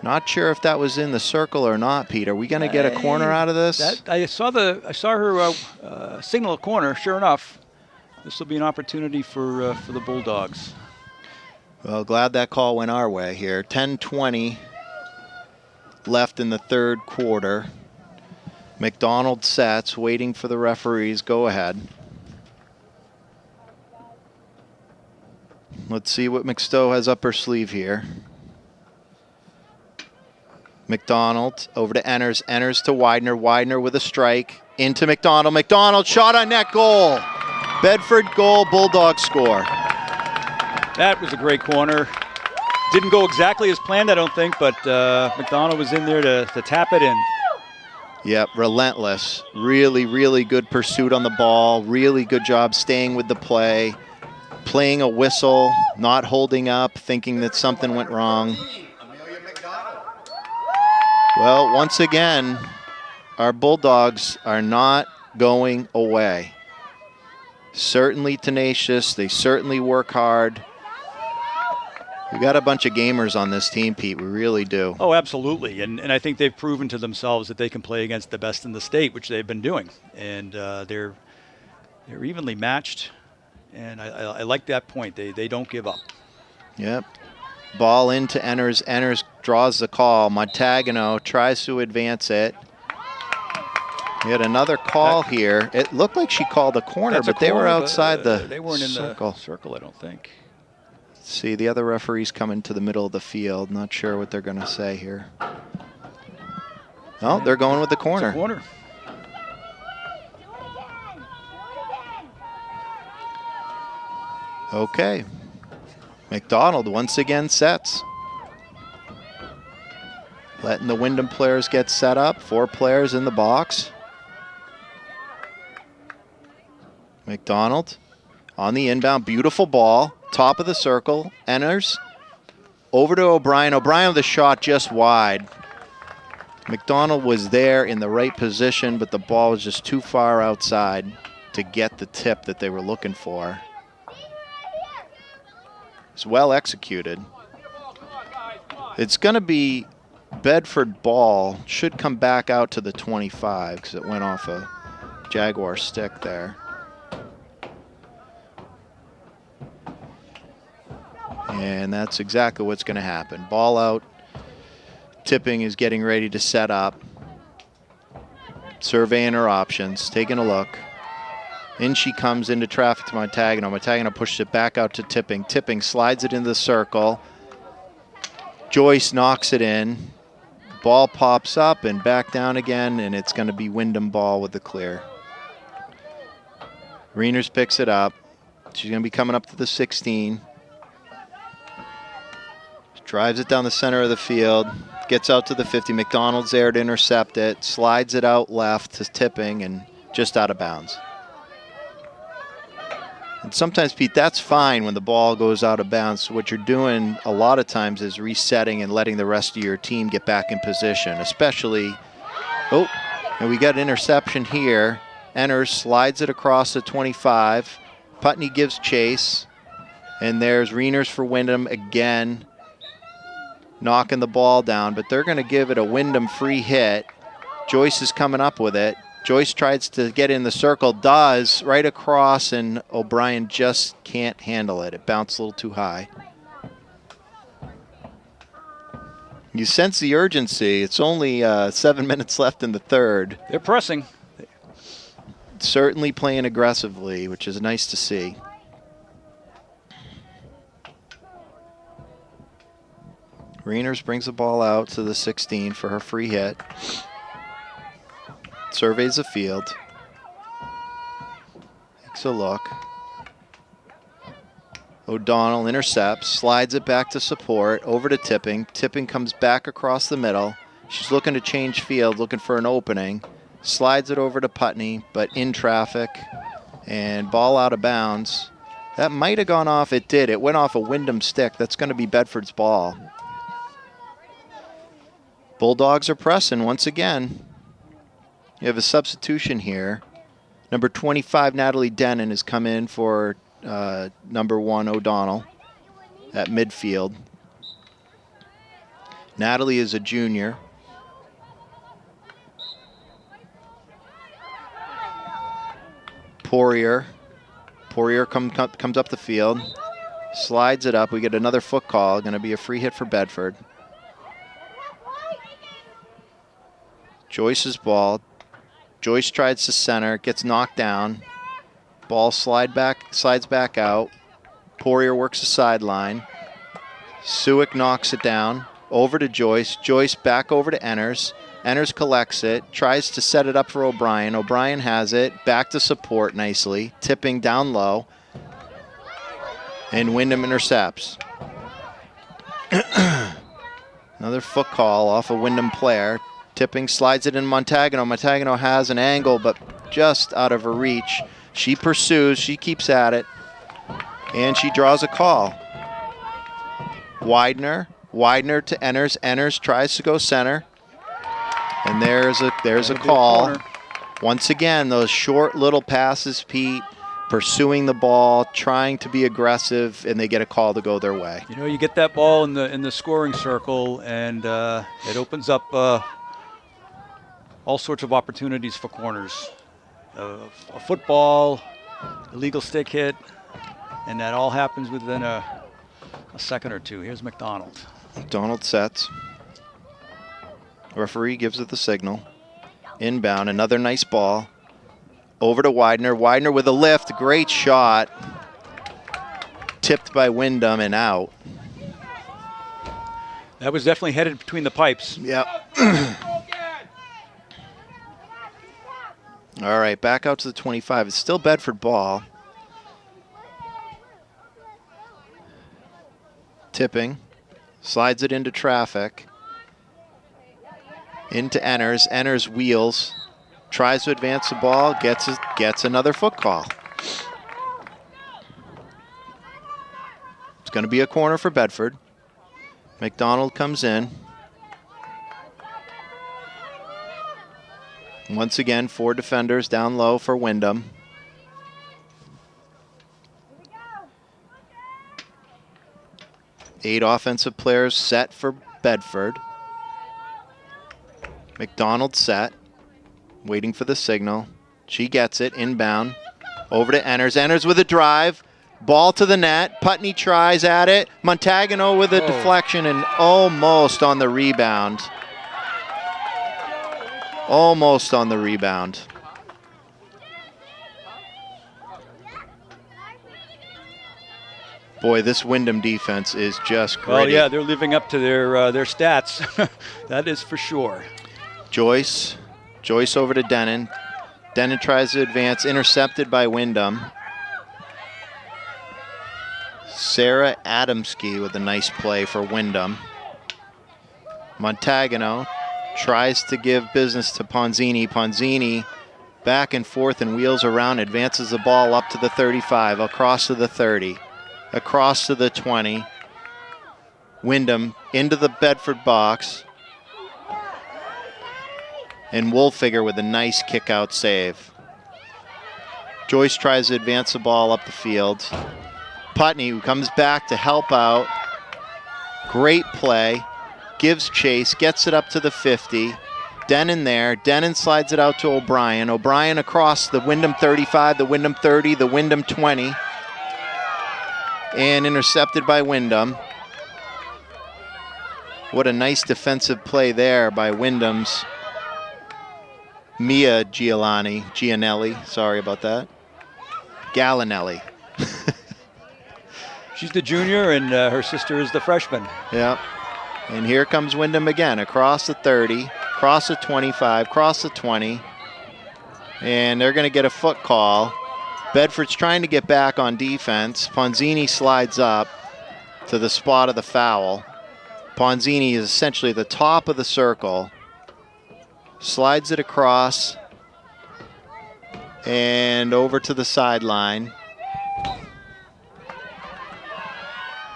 Not sure if that was in the circle or not, Pete. Are we going to get a corner out of this? I saw her signal a corner. Sure enough, this will be an opportunity for the Bulldogs. Well, glad that call went our way here. 10:20 left in the third quarter. McDonald sets, waiting for the referees. Go ahead. Let's see what McStowe has up her sleeve here. McDonald over to Enners. Enners to Widener. Widener with a strike. Into McDonald. McDonald shot on net, goal. Bedford goal, Bulldogs score. That was a great corner. Didn't go exactly as planned, I don't think, but McDonald was in there to tap it in. Yep, relentless. Really, really good pursuit on the ball. Really good job staying with the play. Playing a whistle, not holding up, thinking that something went wrong. Amelia McDonald. Well, once again, our Bulldogs are not going away. Certainly tenacious. They certainly work hard. We got a bunch of gamers on this team, Pete. We really do. Oh, absolutely. And I think they've proven to themselves that they can play against the best in the state, which they've been doing. And they're evenly matched. And I like that point. They don't give up. Yep. Ball into Enners. Enners draws the call. Montagano tries to advance it. We had another call here. It looked like she called a corner, but they were outside the They weren't in circle. the circle, I don't think. See, the other referees coming to the middle of the field. Not sure what they're going to say here. Oh, they're going with the corner. It's a corner. Okay. McDonald once again sets. Letting the Windham players get set up. 4 players in the box. McDonald on the inbound. Beautiful ball. Top of the circle. Enters. Over to O'Brien. O'Brien with a shot just wide. McDonald was there in the right position, but the ball was just too far outside to get the tip that they were looking for. It's well executed. It's going to be Bedford ball. Should come back out to the 25 because it went off a Jaguar stick there. And that's exactly what's going to happen. Ball out. Tipping is getting ready to set up. Surveying her options, taking a look. In she comes into traffic to Montagano. Montagano pushes it back out to Tipping. Tipping slides it into the circle. Joyce knocks it in. Ball pops up and back down again, and it's going to be Windham ball with the clear. Reiners picks it up. She's going to be coming up to the 16. Drives it down the center of the field. Gets out to the 50. McDonald's there to intercept it. Slides it out left to Tipping and just out of bounds. And sometimes, Pete, that's fine when the ball goes out of bounds. What you're doing a lot of times is resetting and letting the rest of your team get back in position, especially, oh, and we got an interception here. Enters, slides it across the 25. Putney gives chase. And there's Reiners for Windham again, knocking the ball down, but they're going to give it a Windham free hit. Joyce is coming up with it. Joyce tries to get in the circle, does, right across, and O'Brien just can't handle it. It bounced a little too high. You sense the urgency. It's only 7 minutes left in the third. They're pressing. Certainly playing aggressively, which is nice to see. Reiners brings the ball out to the 16 for her free hit. Surveys the field. Takes a look. O'Donnell intercepts, slides it back to support, over to Tipping. Tipping comes back across the middle. She's looking to change field, looking for an opening. Slides it over to Putney, but in traffic. And ball out of bounds. That might have gone off. It did. It went off a Windham stick. That's going to be Bedford's ball. Bulldogs are pressing once again. You have a substitution here. Number 25, Natalie Denon, has come in for number 1, O'Donnell, at midfield. Natalie is a junior. Poirier comes up the field, slides it up. We get another foot call. Going to be a free hit for Bedford. Joyce's ball. Joyce tries to center, gets knocked down. Ball slides back out. Poirier works the sideline. Suick knocks it down. Over to Joyce. Joyce back over to Enners. Enners collects it, tries to set it up for O'Brien. O'Brien has it, back to support nicely. Tipping down low. And Windham intercepts. Another foot call off a Windham player. Tipping, slides it in Montagano. Montagano has an angle, but just out of her reach. She pursues, she keeps at it, and she draws a call. Widener to Enners. Enners tries to go center, and there's a call. Once again, those short little passes, Pete, pursuing the ball, trying to be aggressive, and they get a call to go their way. You know, you get that ball in the scoring circle, and it opens up all sorts of opportunities for corners. A football, illegal stick hit, and that all happens within a second or two. Here's McDonald. McDonald sets. Referee gives it the signal. Inbound, another nice ball. Over to Widener. Widener with a lift. Great shot. Tipped by Windham and out. That was definitely headed between the pipes. Yep. All right, back out to the 25. It's still Bedford ball. Tipping. Slides it into traffic. Into Enners. Enners wheels. Tries to advance the ball. Gets another foot call. It's going to be a corner for Bedford. McDonald comes in. Once again, 4 defenders down low for Windham. Eight offensive players set for Bedford. McDonald set, waiting for the signal. She gets it, inbound, over to Enners. Enners with a drive, ball to the net. Putney tries at it. Montagano with a deflection and almost on the rebound. Almost on the rebound. Boy, this Windham defense is just gritty. Well, yeah, they're living up to their stats. That is for sure. Joyce over to Denon. Denon tries to advance, intercepted by Windham. Sarah Adamski with a nice play for Windham. Montagano tries to give business to Ponzini. Ponzini back and forth and wheels around, advances the ball up to the 35, across to the 30, across to the 20. Windham into the Bedford box. And Wolfiger with a nice kick-out save. Joyce tries to advance the ball up the field. Putney, who comes back to help out. Great play. Gives chase, gets it up to the 50. Denon there. Denon slides it out to O'Brien. O'Brien across the Windham 35, the Windham 30, the Windham 20. And intercepted by Windham. What a nice defensive play there by Windham's Mia Gianelli, sorry about that. Gallinelli. She's the junior, and her sister is the freshman. Yeah. And here comes Windham again, across the 30, across the 25, across the 20. And they're going to get a foot call. Bedford's trying to get back on defense. Ponzini slides up to the spot of the foul. Ponzini is essentially at the top of the circle. Slides it across and over to the sideline.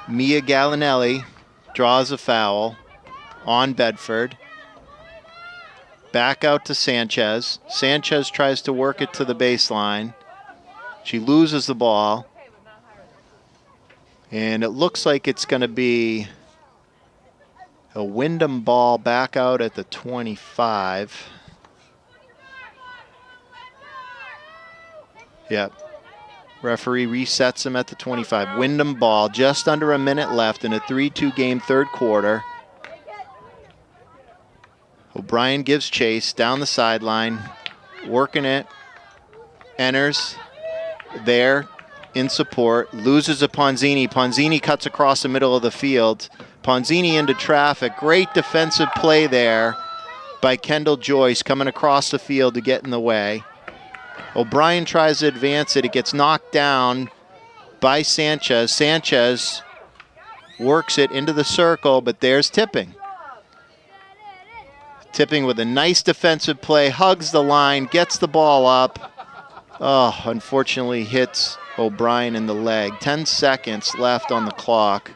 Mia Gallinelli draws a foul on Bedford. Back out to Sanchez. Sanchez tries to work it to the baseline. She loses the ball. And it looks like it's going to be a Windham ball back out at the 25. Yep. Referee resets him at the 25. Windham ball, just under a minute left in a 3-2 game third quarter. O'Brien gives chase down the sideline, working it. Enners there in support, loses a Ponzini. Ponzini cuts across the middle of the field. Ponzini into traffic. Great defensive play there by Kendall Joyce coming across the field to get in the way. O'Brien tries to advance it. It gets knocked down by Sanchez. Sanchez works it into the circle, but there's tipping. Tipping with a nice defensive play, hugs the line, gets the ball up. Oh, unfortunately hits O'Brien in the leg. 10 seconds left on the clock.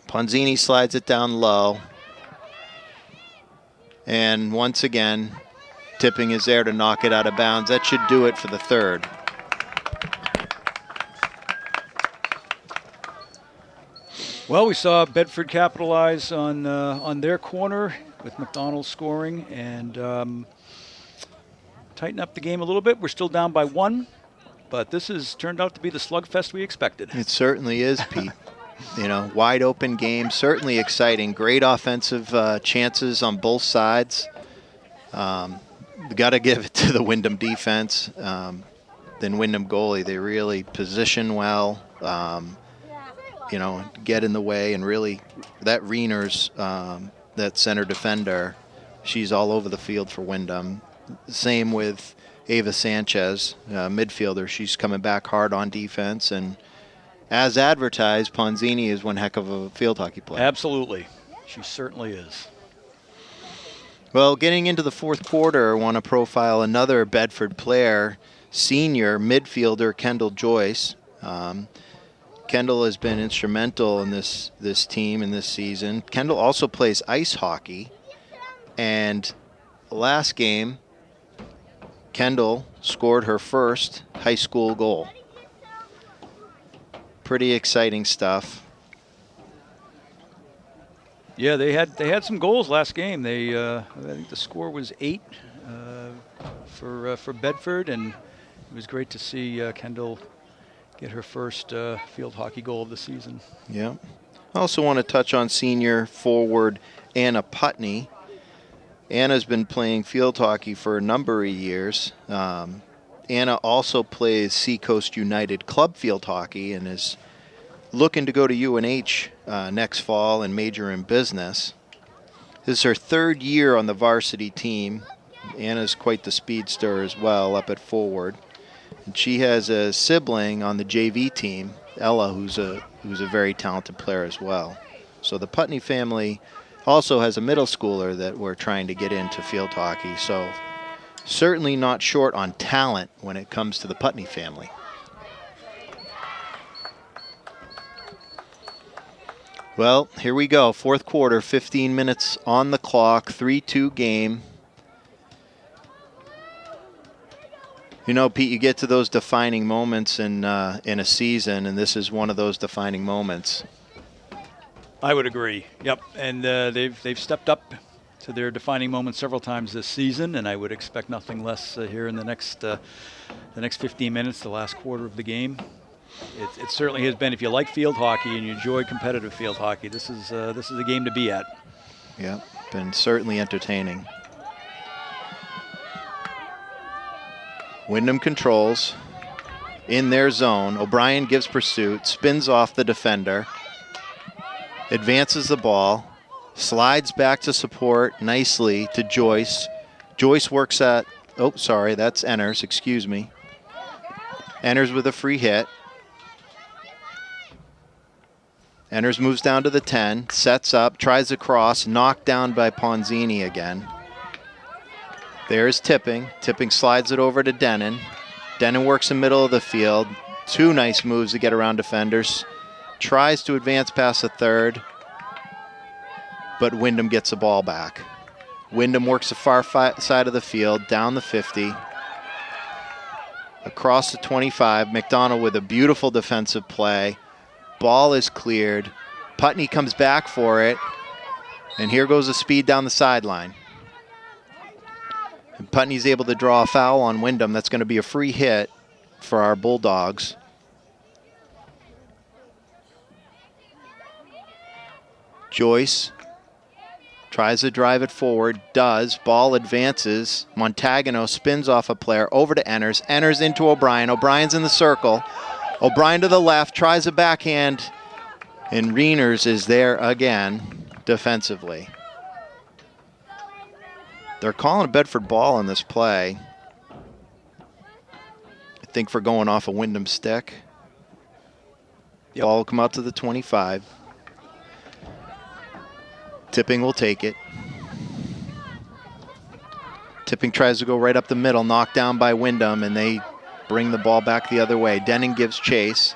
Ponzini slides it down low. And once again, Tipping is there to knock it out of bounds. That should do it for the third. Well, we saw Bedford capitalize on their corner with McDonald scoring and tighten up the game a little bit. We're still down by 1, but this has turned out to be the slugfest we expected. It certainly is, Pete. You know, wide open game, certainly exciting. Great offensive chances on both sides. We got to give it to the Windham defense. Then Windham goalie, they really position well. You know, get in the way, and really that Reiners, that center defender, she's all over the field for Windham. Same with Ava Sanchez, midfielder. She's coming back hard on defense, and as advertised, Ponzini is one heck of a field hockey player. Absolutely. She certainly is. Well, getting into the fourth quarter, I want to profile another Bedford player, senior midfielder Kendall Joyce. Kendall has been instrumental in this team in this season. Kendall also plays ice hockey, and last game, Kendall scored her first high school goal. Pretty exciting stuff. Yeah, they had some goals last game. They I think the score was 8 for Bedford, and it was great to see Kendall get her first field hockey goal of the season. Yeah. I also want to touch on senior forward Anna Putney. Anna's been playing field hockey for a number of years. Anna also plays Seacoast United Club field hockey and is looking to go to UNH next fall and major in business. This is her third year on the varsity team. Anna's quite the speedster as well up at forward. And she has a sibling on the JV team, Ella, who's a very talented player as well. So the Putney family also has a middle schooler that we're trying to get into field hockey. So certainly not short on talent when it comes to the Putney family. Well, here we go. Fourth quarter, 15 minutes on the clock, 3-2 game. You know, Pete, you get to those defining moments in a season, and this is one of those defining moments. I would agree. Yep, and they've stepped up to their defining moments several times this season, and I would expect nothing less here in the next 15 minutes, the last quarter of the game. It certainly has been. If you like field hockey and you enjoy competitive field hockey, this is a game to be at. Yeah, been certainly entertaining. Windham controls in their zone. O'Brien gives pursuit, spins off the defender, advances the ball, slides back to support nicely to Joyce. Joyce works at, oh, sorry, that's Enners, excuse me. Enners with a free hit. Enners moves down to the 10, sets up, tries a cross, knocked down by Ponzini again. There's Tipping. Tipping slides it over to Denon. Denon works in the middle of the field. Two nice moves to get around defenders. Tries to advance past the third, but Windham gets the ball back. Windham works the far side of the field, down the 50. Across the 25, McDonald with a beautiful defensive play. Ball is cleared. Putney comes back for it, and here goes the speed down the sideline. And Putney's able to draw a foul on Windham. That's going to be a free hit for our Bulldogs. Joyce tries to drive it forward, does. Ball advances. Montagano spins off a player over to Enners. Enners into O'Brien. O'Brien's in the circle. O'Brien to the left, tries a backhand, and Reiners is there again defensively. They're calling a Bedford ball on this play. I think for going off a Windham stick. Yep. Ball will come out to the 25. Tipping will take it. Tipping tries to go right up the middle, knocked down by Windham, and they bring the ball back the other way. Denon gives chase.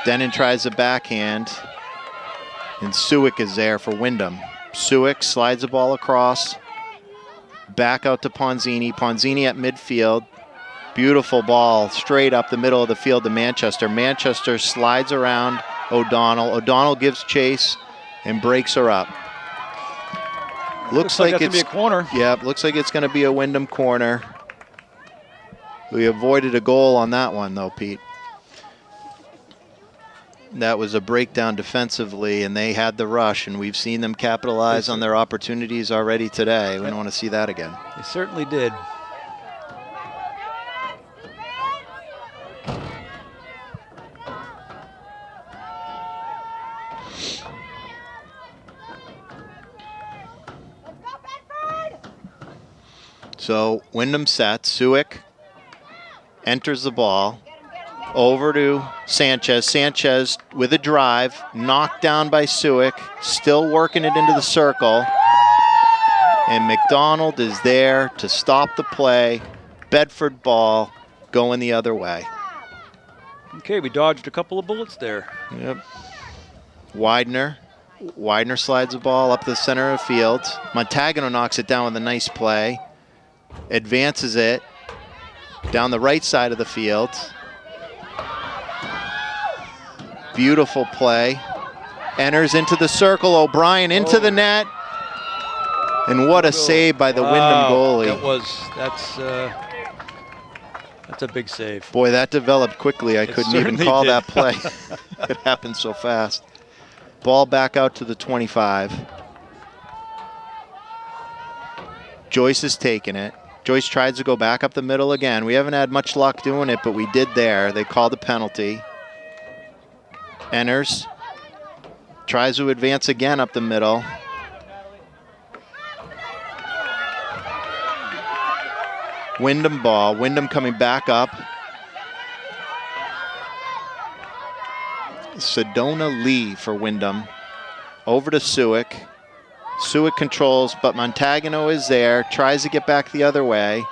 Denon tries a backhand, and Suick is there for Windham. Suick slides the ball across, back out to Ponzini. Ponzini at midfield. Beautiful ball straight up the middle of the field to Manchester. Manchester slides around O'Donnell. O'Donnell gives chase and breaks her up. Looks like it's it's gonna be a corner. Yeah, looks like it's going to be a Windham corner. We avoided a goal on that one, though, Pete. That was a breakdown defensively, and they had the rush, and we've seen them capitalize on their opportunities already today. We don't want to see that again. They certainly did. So Windham sets. Suick enters the ball. Over to Sanchez. Sanchez with a drive. Knocked down by Suick. Still working it into the circle. And McDonald is there to stop the play. Bedford ball going the other way. Okay, we dodged a couple of bullets there. Yep. Widener. Widener slides the ball up the center of the field. Montagano knocks it down with a nice play. Advances it down the right side of the field. Beautiful play. Enters into the circle. O'Brien into the net. And what a save by the Windham goalie. That's a big save. Boy, that developed quickly. I couldn't even call that play. It happened so fast. Ball back out to the 25. Joyce is taking it. Joyce tries to go back up the middle again. We haven't had much luck doing it, but we did there. They called a penalty. Enters. Tries to advance again up the middle. Windham ball. Windham coming back up. Sedona Lee for Windham. Over to Suick. Suick controls, but Montagano is there. Tries to get back the other way.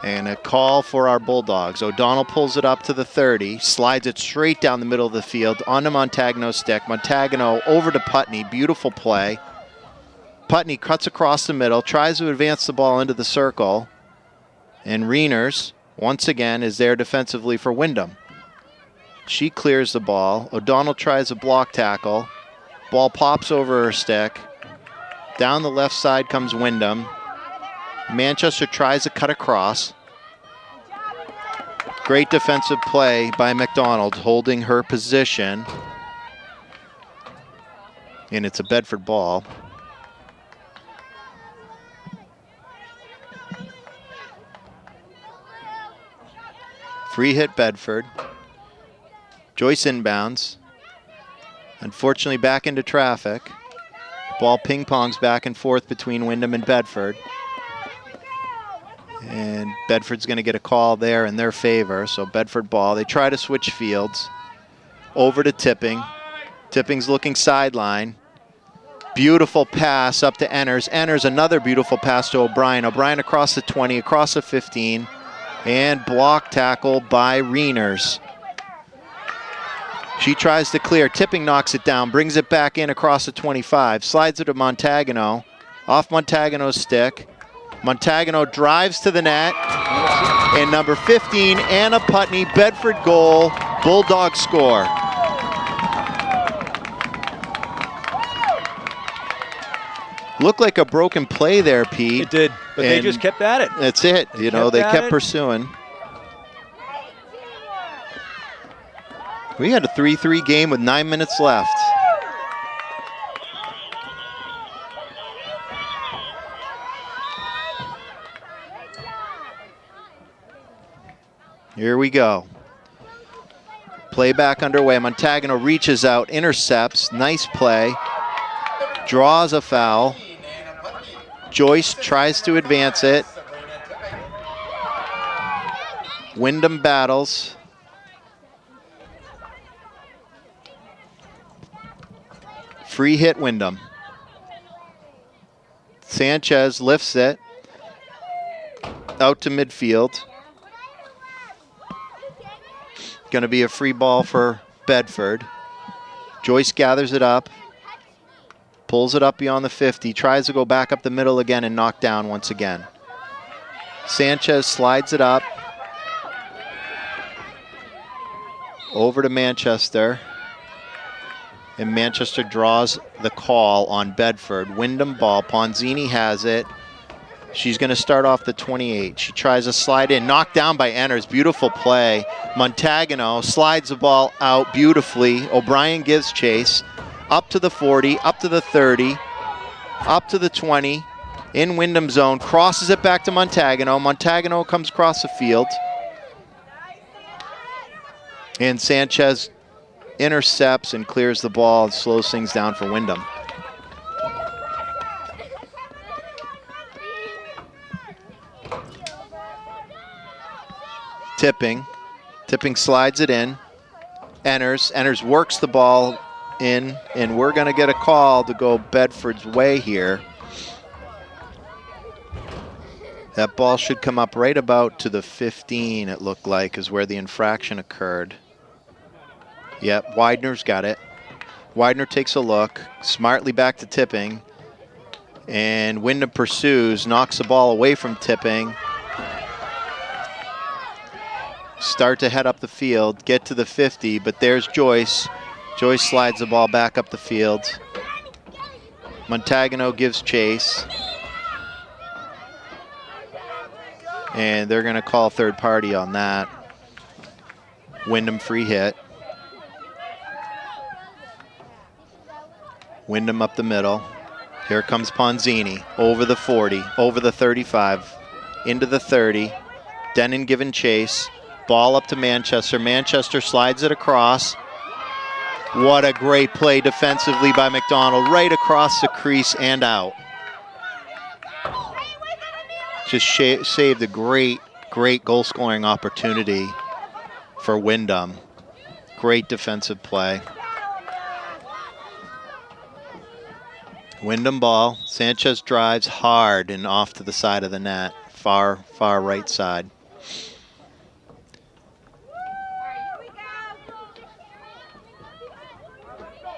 And a call for our Bulldogs. O'Donnell pulls it up to the 30. Slides it straight down the middle of the field onto Montagano's stick. Montagano over to Putney. Beautiful play. Putney cuts across the middle. Tries to advance the ball into the circle. And Reiners, once again, is there defensively for Windham. She clears the ball. O'Donnell tries a block tackle. Ball pops over her stick. Down the left side comes Windham. Manchester tries to cut across. Great defensive play by McDonald, holding her position. And it's a Bedford ball. Free hit Bedford. Joyce inbounds. Unfortunately back into traffic. Ball ping-pongs back and forth between Windham and Bedford. And Bedford's going to get a call there in their favor. So Bedford ball. They try to switch fields. Over to Tipping. Tipping's looking sideline. Beautiful pass up to Enners. Enners, another beautiful pass to O'Brien. O'Brien across the 20, across the 15. And block tackle by Reiners. She tries to clear. Tipping knocks it down, brings it back in across the 25. Slides it to Montagano. Off Montagano's stick. Montagano drives to the net. And number 15, Anna Putney, Bedford goal. Bulldogs score. Looked like a broken play there, Pete. It did, but they just kept at it. That's it. They kept pursuing. We had a 3-3 game with 9 minutes left. Here we go. Playback underway. Montagano reaches out, intercepts. Nice play. Draws a foul. Joyce tries to advance it. Windham battles. Free hit Windham. Sanchez lifts it out to midfield. Going to be a free ball for Bedford. Joyce gathers it up, pulls it up beyond the 50, tries to go back up the middle again and knock down once again. Sanchez slides it up over to Manchester, and Manchester draws the call on Bedford. Windham ball. Ponzini has it. She's going to start off the 28. She tries to slide in. Knocked down by Enners. Beautiful play. Montagano slides the ball out beautifully. O'Brien gives chase. Up to the 40, up to the 30, up to the 20. In Windham zone. Crosses it back to Montagano. Montagano comes across the field. And Sanchez intercepts and clears the ball and slows things down for Windham. Tipping slides it in. Enners works the ball in, and we're going to get a call to go Bedford's way here. That ball should come up right about to the 15, it looked like, is where the infraction occurred. Yep, Widener's got it. Widener takes a look, smartly back to Tipping, and Windham pursues, knocks the ball away from Tipping. Start to head up the field, get to the 50, but there's Joyce. Joyce slides the ball back up the field. Montagano gives chase. And they're going to call third party on that. Windham free hit. Windham up the middle. Here comes Ponzini. Over the 40, over the 35, into the 30. Denon giving chase. Ball up to Manchester. Manchester slides it across. What a great play defensively by McDonald. Right across the crease and out. Just saved a great goal-scoring opportunity for Windham. Great defensive play. Windham ball. Sanchez drives hard and off to the side of the net. Far right side.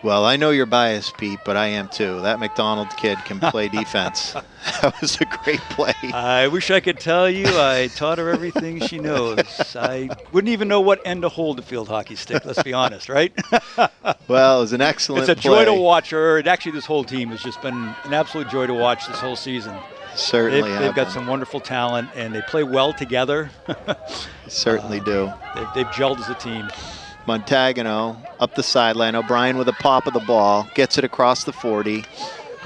Well, I know you're biased, Pete, but I am too. That McDonald kid can play defense. That was a great play. I wish I could tell you I taught her everything she knows. I wouldn't even know what end to hold a field hockey stick, let's be honest, right? Well, it was an excellent play. It's a joy to watch her. And actually, this whole team has just been an absolute joy to watch this whole season. Certainly They've got some wonderful talent, and they play well together. Certainly do. They've gelled as a team. Montagano up the sideline. O'Brien with a pop of the ball. Gets it across the 40.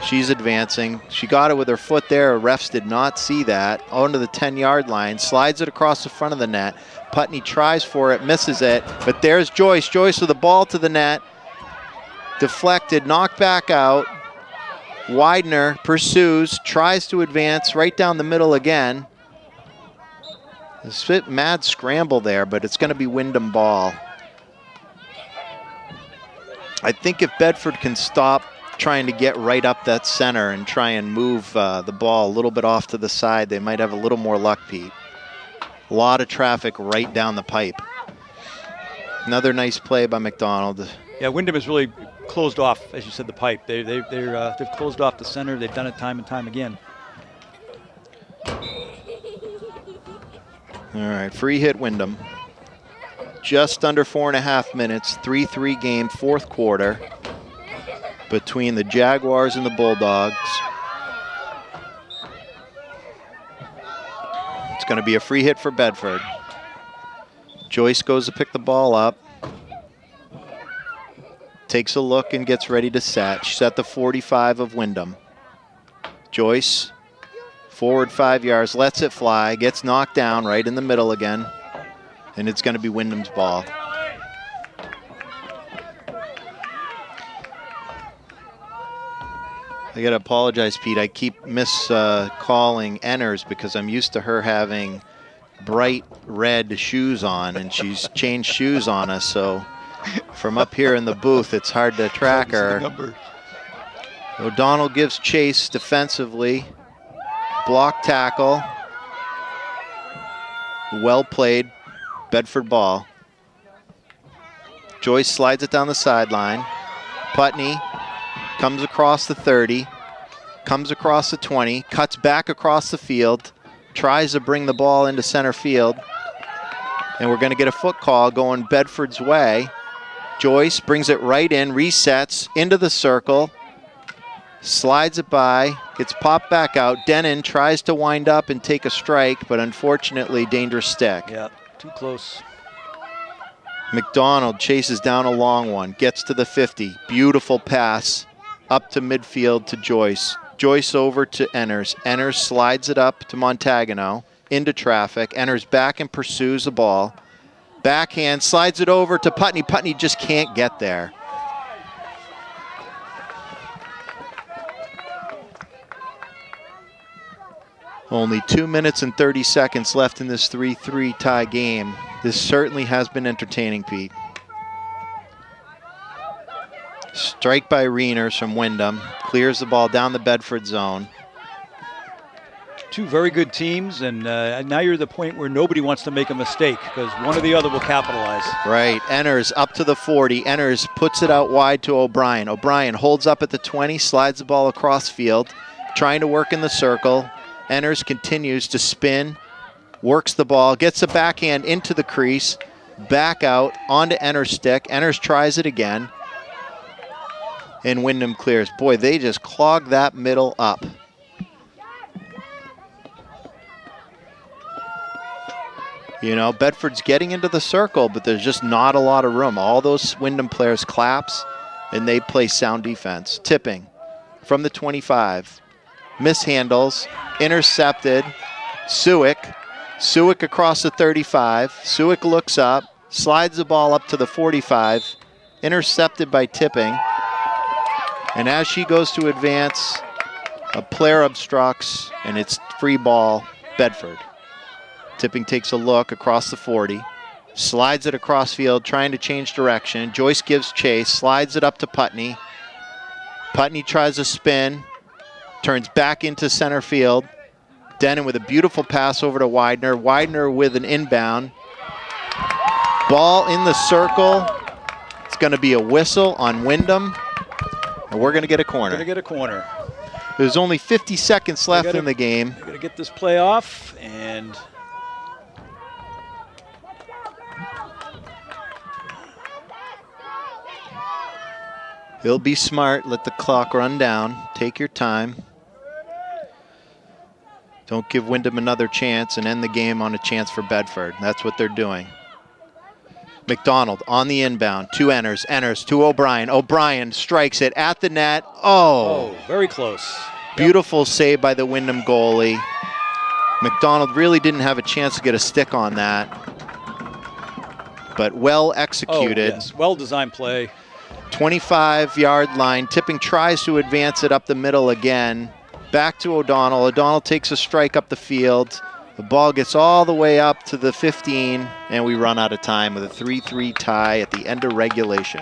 She's advancing. She got it with her foot there. Refs did not see that. Onto the 10-yard line. Slides it across the front of the net. Putney tries for it. Misses it. But there's Joyce. Joyce with the ball to the net. Deflected. Knocked back out. Widener pursues. Tries to advance right down the middle again. It's a bit mad scramble there, but it's going to be Windham ball. I think if Bedford can stop trying to get right up that center and try and move the ball a little bit off to the side, they might have a little more luck, Pete. A lot of traffic right down the pipe. Another nice play by McDonald. Yeah, Windham has really closed off, as you said, the pipe. They've closed off the center. They've done it time and time again. All right, free hit Windham. Just under 4.5 minutes, 3-3 game, fourth quarter between the Jaguars and the Bulldogs. It's going to be a free hit for Bedford. Joyce goes to pick the ball up. Takes a look and gets ready to set. She's at the 45 of Windham. Joyce, forward 5 yards, lets it fly, gets knocked down right in the middle again. And it's going to be Windham's ball. I got to apologize, Pete. I keep calling Enners because I'm used to her having bright red shoes on, and she's changed shoes on us. So from up here in the booth, it's hard to track her. O'Donnell gives chase defensively. Block tackle. Well played. Bedford ball. Joyce slides it down the sideline. Putney comes across the 30, comes across the 20, cuts back across the field, tries to bring the ball into center field, and we're going to get a foot call going Bedford's way. Joyce brings it right in, resets into the circle, slides it by, gets popped back out. Denon tries to wind up and take a strike, but unfortunately, dangerous stick. Yeah, too close. McDonald chases down a long one, gets to the 50. Beautiful pass up to midfield to Joyce. Joyce over to Enners. Enners slides it up to Montagano into traffic. Enners back and pursues the ball. Backhand, slides it over to Putney. Putney just can't get there. Only 2 minutes and 30 seconds left in this 3-3 tie game. This certainly has been entertaining, Pete. Strike by Reiners from Windham. Clears the ball down the Bedford zone. Two very good teams, and now you're at the point where nobody wants to make a mistake because one or the other will capitalize. Right. Enners up to the 40. Enners puts it out wide to O'Brien. O'Brien holds up at the 20, slides the ball across field, trying to work in the circle. Enners continues to spin, works the ball, gets the backhand into the crease, back out onto Enners' stick. Enners tries it again, and Windham clears. Boy, they just clogged that middle up. You know, Bedford's getting into the circle, but there's just not a lot of room. All those Windham players collapse, and they play sound defense. Tipping from the 25. Mishandles, intercepted. Suick across the 35. Suick looks up, slides the ball up to the 45. Intercepted by Tipping. And as she goes to advance, a player obstructs, and it's free ball, Bedford. Tipping takes a look across the 40, slides it across field, trying to change direction. Joyce gives chase, slides it up to Putney. Putney tries a spin, turns back into center field. Denon with a beautiful pass over to Widener. Widener with an inbound. Ball in the circle. It's going to be a whistle on Windham, and we're going to get a corner. Going to get a corner. There's only 50 seconds left in the game. They're going to get this play off, and He'll be smart. Let the clock run down. Take your time. Don't give Windham another chance and end the game on a chance for Bedford. That's what they're doing. McDonald on the inbound. To Enners. Enners to O'Brien. O'Brien strikes it at the net. Oh, very close. Beautiful save by the Windham goalie. McDonald really didn't have a chance to get a stick on that, but well executed. Oh, yes. Well-designed play. 25-yard line. Tipping tries to advance it up the middle again. Back to O'Donnell. O'Donnell takes a strike up the field. The ball gets all the way up to the 15, and we run out of time with a 3-3 tie at the end of regulation.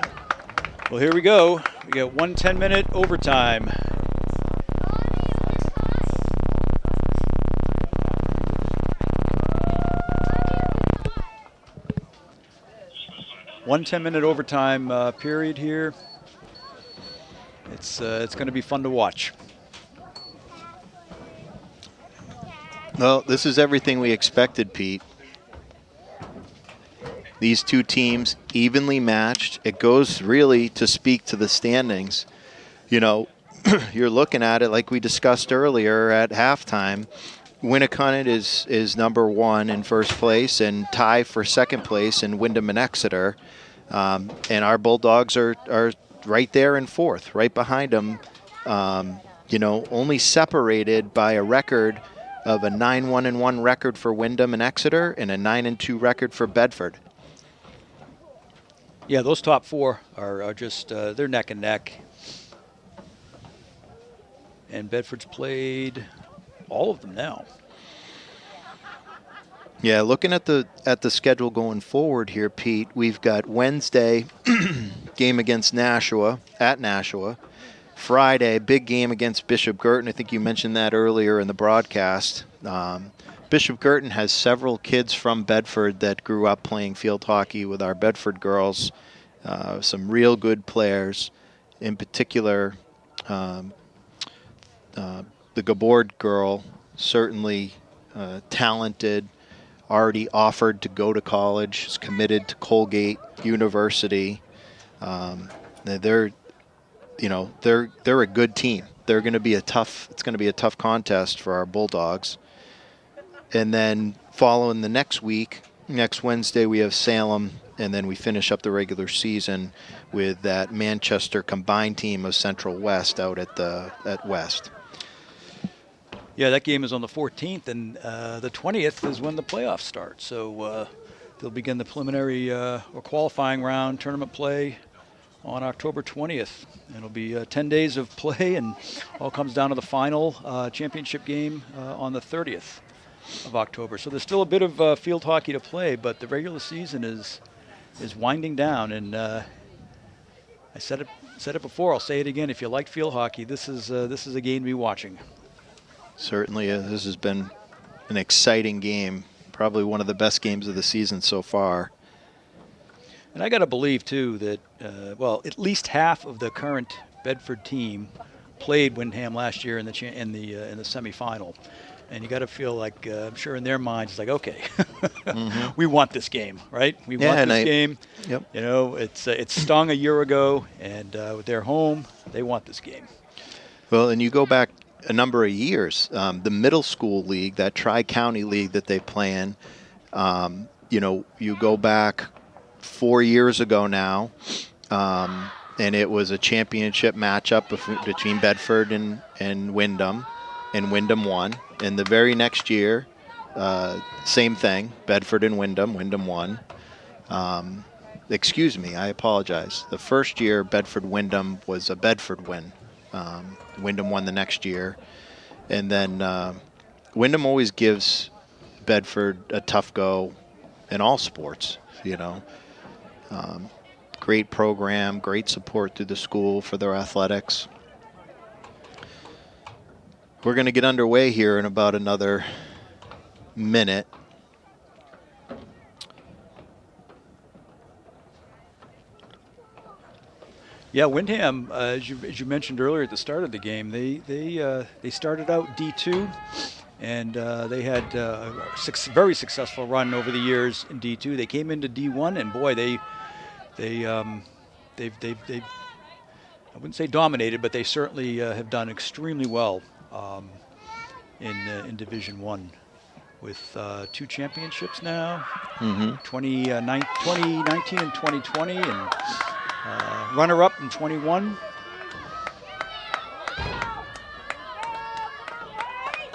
Well, here we go. We get 1 10-minute overtime. One 10-minute overtime period here. It's going to be fun to watch. Well, this is everything we expected, Pete. These two teams evenly matched. It goes really to speak to the standings. You know, you're looking at it like we discussed earlier at halftime. Winnicott is number one in first place and tie for second place in Windham and Exeter. And our Bulldogs are right there in fourth, right behind them. You know, only separated by a record of a 9-1-1 record for Windham and Exeter and a 9-2 record for Bedford. Yeah, those top four are just they're neck and neck. And Bedford's played all of them now. Yeah, looking at the schedule going forward here, Pete, we've got Wednesday game against Nashua at Nashua, Friday, big game against Bishop Girton. I think you mentioned that earlier in the broadcast. Bishop Girton has several kids from Bedford that grew up playing field hockey with our Bedford girls. Some real good players. In particular, the Gabord girl, certainly talented, already offered to go to college, is committed to Colgate University. They're a good team. They're going to be it's going to be a tough contest for our Bulldogs. And then following the next week, next Wednesday, we have Salem, and then we finish up the regular season with that Manchester combined team of Central West out at West. Yeah, that game is on the 14th, and the 20th is when the playoffs start. So they'll begin the preliminary or qualifying round tournament play on October 20th. And it'll be 10 days of play, and all comes down to the final championship game on the 30th of October. So there's still a bit of field hockey to play, but the regular season is winding down. And I said it before, I'll say it again. If you like field hockey, this is a game to be watching. Certainly, this has been an exciting game. Probably one of the best games of the season so far. And I got to believe too that at least half of the current Bedford team played Windham last year in the semifinal. And you got to feel like, I'm sure in their minds, it's like, okay, we want this game, right? We want this game. Yep. You know, it's stung a year ago, and they're home. They want this game. Well, and you go back a number of years, the middle school league, that Tri-County league that they play in, you go back 4 years ago now, and it was a championship matchup between Bedford and Windham, and Windham won. And the very next year, same thing, Bedford and Windham won. Excuse me, I apologize. The first year, Bedford-Windham was a Bedford win. Windham won the next year. And then Windham always gives Bedford a tough go in all sports, Great program, great support through the school for their athletics. We're going to get underway here in about another minute. Yeah, Windham, as you mentioned earlier at the start of the game, they started out D2, and they had a very successful run over the years in D2. They came into D1, and boy, they've I wouldn't say dominated, but they certainly have done extremely well in Division One, with 2 championships now, 2019 and 2020, and runner-up in 21.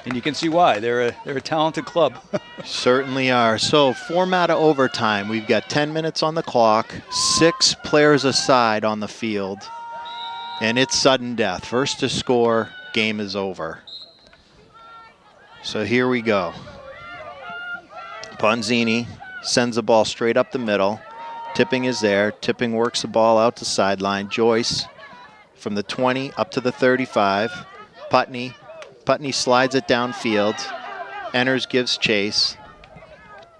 And you can see why. They're a talented club. Certainly are. So, format of overtime. We've got 10 minutes on the clock, 6 players aside on the field, and it's sudden death. First to score, game is over. So here we go. Ponzini sends the ball straight up the middle. Tipping is there. Tipping works the ball out to sideline. Joyce from the 20 up to the 35. Putney slides it downfield. Enners gives chase.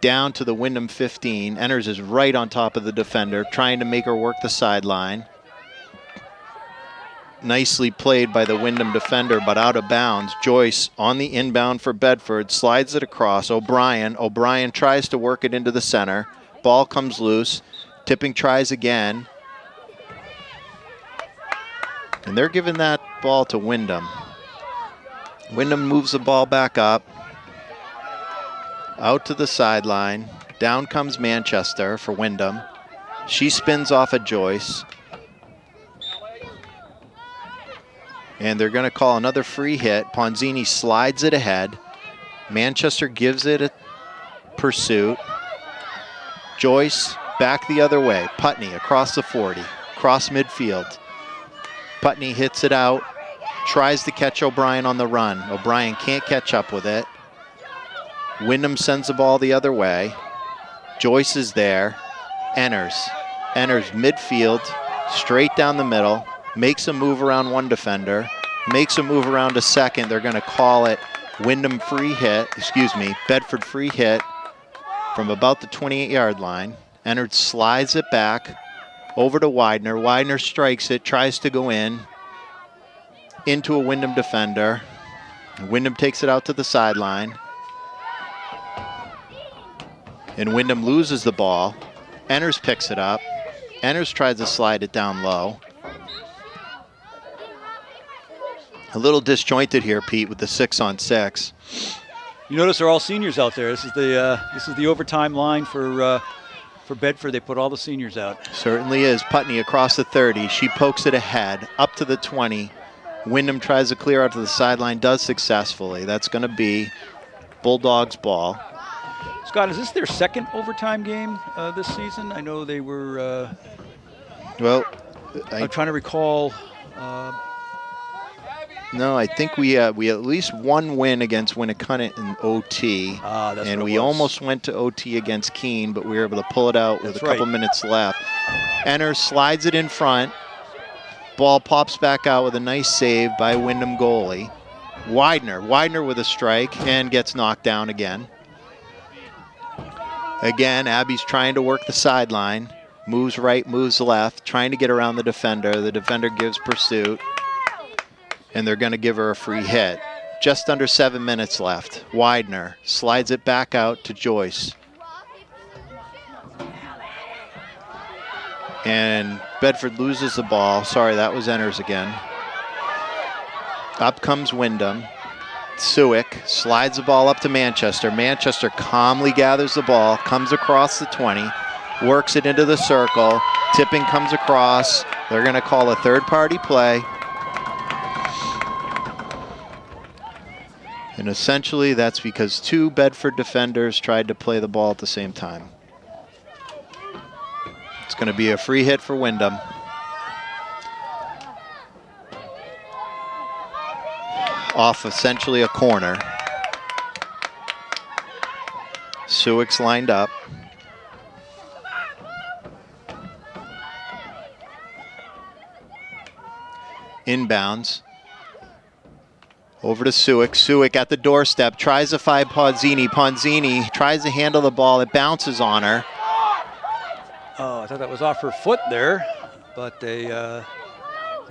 Down to the Windham 15. Enners is right on top of the defender, trying to make her work the sideline. Nicely played by the Windham defender, but out of bounds. Joyce on the inbound for Bedford, slides it across. O'Brien tries to work it into the center. Ball comes loose. Tipping tries again. And they're giving that ball to Windham. Windham moves the ball back up. Out to the sideline. Down comes Manchester for Windham. She spins off of Joyce. And they're going to call another free hit. Ponzini slides it ahead. Manchester gives it a pursuit. Joyce back the other way. Putney across the 40. Cross midfield. Putney hits it out. Tries to catch O'Brien on the run. O'Brien can't catch up with it. Windham sends the ball the other way. Joyce is there. Enners midfield. Straight down the middle. makes a move around one defender, makes a move around a second. They're going to call it Bedford free hit from about the 28-yard line. Ennard slides it back over to Widener. Widener strikes it, tries to go into a Windham defender. Windham takes it out to the sideline. And Windham loses the ball. Enners picks it up. Enners tries to slide it down low. A little disjointed here, Pete, with the 6-on-6. You notice they're all seniors out there. This is the overtime line for Bedford. They put all the seniors out. Certainly is. Putney across the 30. She pokes it ahead, up to the 20. Windham tries to clear out to the sideline, does successfully. That's going to be Bulldogs ball. Scott, is this their second overtime game this season? I know they were. I'm trying to recall. No, I think we at least one win against Winnicott in OT. And we almost went to OT against Keene, but we were able to pull it out with a couple minutes left. Enners slides it in front. Ball pops back out with a nice save by Windham goalie. Widener with a strike and gets knocked down again. Again, Abby's trying to work the sideline. Moves right, moves left, trying to get around the defender. The defender gives pursuit. And they're going to give her a free hit. Just under 7 minutes left. Widener slides it back out to Joyce. And Bedford loses the ball. Sorry, that was Enners again. Up comes Windham. Suick slides the ball up to Manchester. Manchester calmly gathers the ball, comes across the 20, works it into the circle. Tipping comes across. They're going to call a third-party play. And essentially, that's because two Bedford defenders tried to play the ball at the same time. It's going to be a free hit for Windham. Off essentially a corner. Suick's lined up. Inbounds. Over to Suick. Suick at the doorstep. Tries to find Ponzini. Ponzini tries to handle the ball. It bounces on her. Oh, I thought that was off her foot there, but they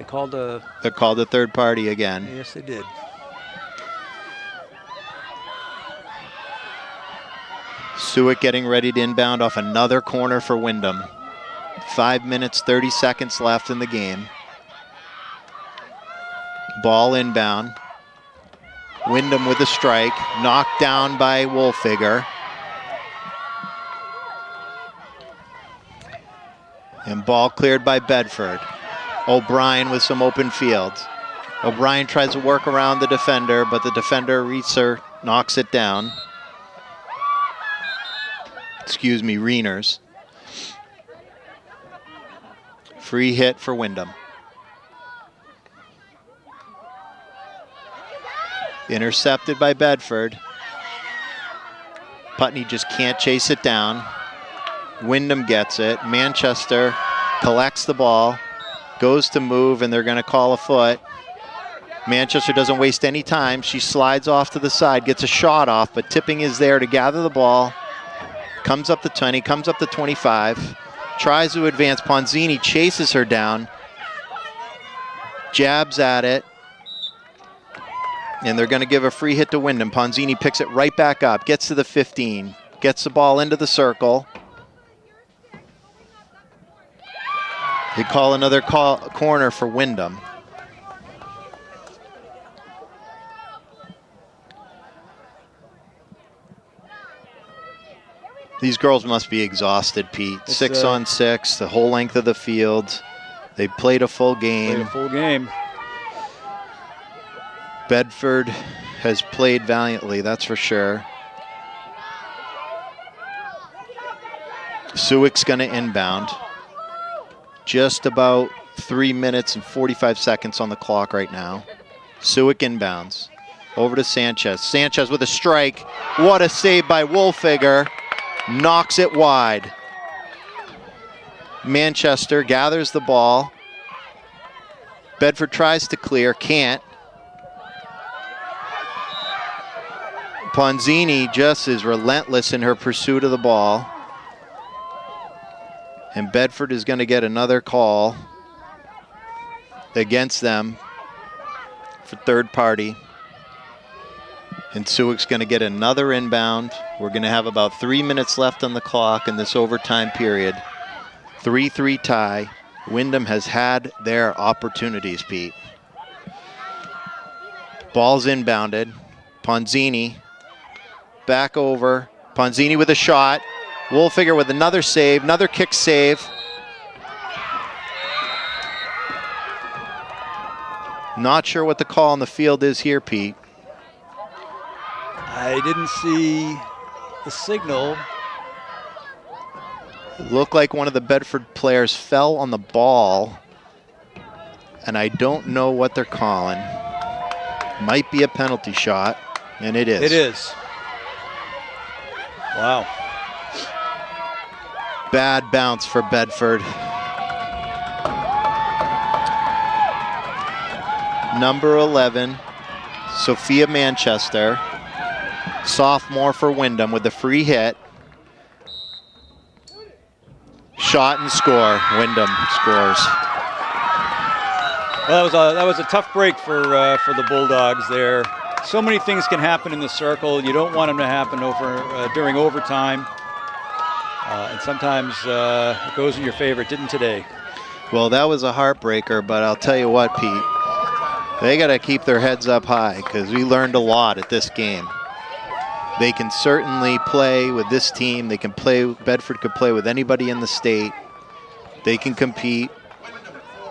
called a... They called a third party again. Yes, they did. Suick getting ready to inbound off another corner for Windham. 5 minutes, 30 seconds left in the game. Ball inbound. Windham with a strike, knocked down by Wolfiger. And ball cleared by Bedford. O'Brien with some open field. O'Brien tries to work around the defender, but the defender reaches her, knocks it down. Excuse me, Reiners. Free hit for Windham. Intercepted by Bedford. Putney just can't chase it down. Windham gets it. Manchester collects the ball, goes to move, and they're going to call a foot. Manchester doesn't waste any time. She slides off to the side, gets a shot off, but Tipping is there to gather the ball. Comes up to 20, comes up to 25. Tries to advance. Ponzini chases her down. Jabs at it. And they're going to give a free hit to Windham. Ponzini picks it right back up, gets to the 15, gets the ball into the circle. They call another corner for Windham. These girls must be exhausted, Pete. 6-on-6, the whole length of the field. They played a full game. Bedford has played valiantly, that's for sure. Suick's going to inbound. Just about 3 minutes and 45 seconds on the clock right now. Suick inbounds. Over to Sanchez. Sanchez with a strike. What a save by Wolfiger. Knocks it wide. Manchester gathers the ball. Bedford tries to clear, can't. Ponzini just is relentless in her pursuit of the ball. And Bedford is going to get another call against them for third party. And Suick's going to get another inbound. We're going to have about 3 minutes left on the clock in this overtime period. 3-3 tie. Windham has had their opportunities, Pete. Ball's inbounded. Ponzini back over. Ponzini with a shot. Wolfiger with another save, another kick save. Not sure what the call on the field is here, Pete. I didn't see the signal. It looked like one of the Bedford players fell on the ball, and I don't know what they're calling. Might be a penalty shot, and it is. It is. Wow. Bad bounce for Bedford. Number 11, Sophia Manchester. Sophomore for Windham with the free hit. Shot and score. Windham scores. Well, that was a tough break for the Bulldogs there. So many things can happen in the circle. You don't want them to happen during overtime. And sometimes it goes in your favor. It didn't today. Well, that was a heartbreaker, but I'll tell you what, Pete. They got to keep their heads up high because we learned a lot at this game. They can certainly play with this team. They can play. Bedford could play with anybody in the state. They can compete.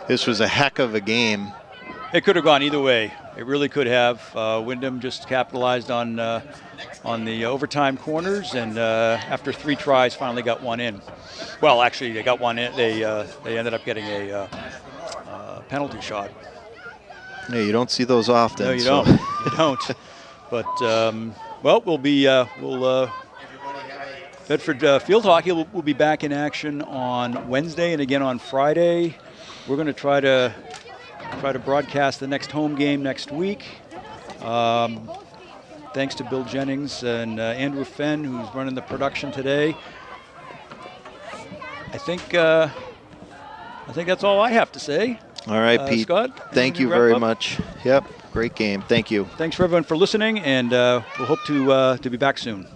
This was a heck of a game. It could have gone either way. It really could have. Windham just capitalized on the overtime corners, and after 3 tries, finally got one in. Well, actually, they got one in. They ended up getting a penalty shot. Yeah, you don't see those often. No, you don't. You don't. But well, Bedford field hockey will be back in action on Wednesday and again on Friday. We're going to try to broadcast the next home game next week. Thanks to Bill Jennings and Andrew Fenn, who's running the production today. I think that's all I have to say. All right, Pete. Scott, thank you very much. Yep, great game. Thank you. Thanks for everyone for listening, and we'll hope to be back soon.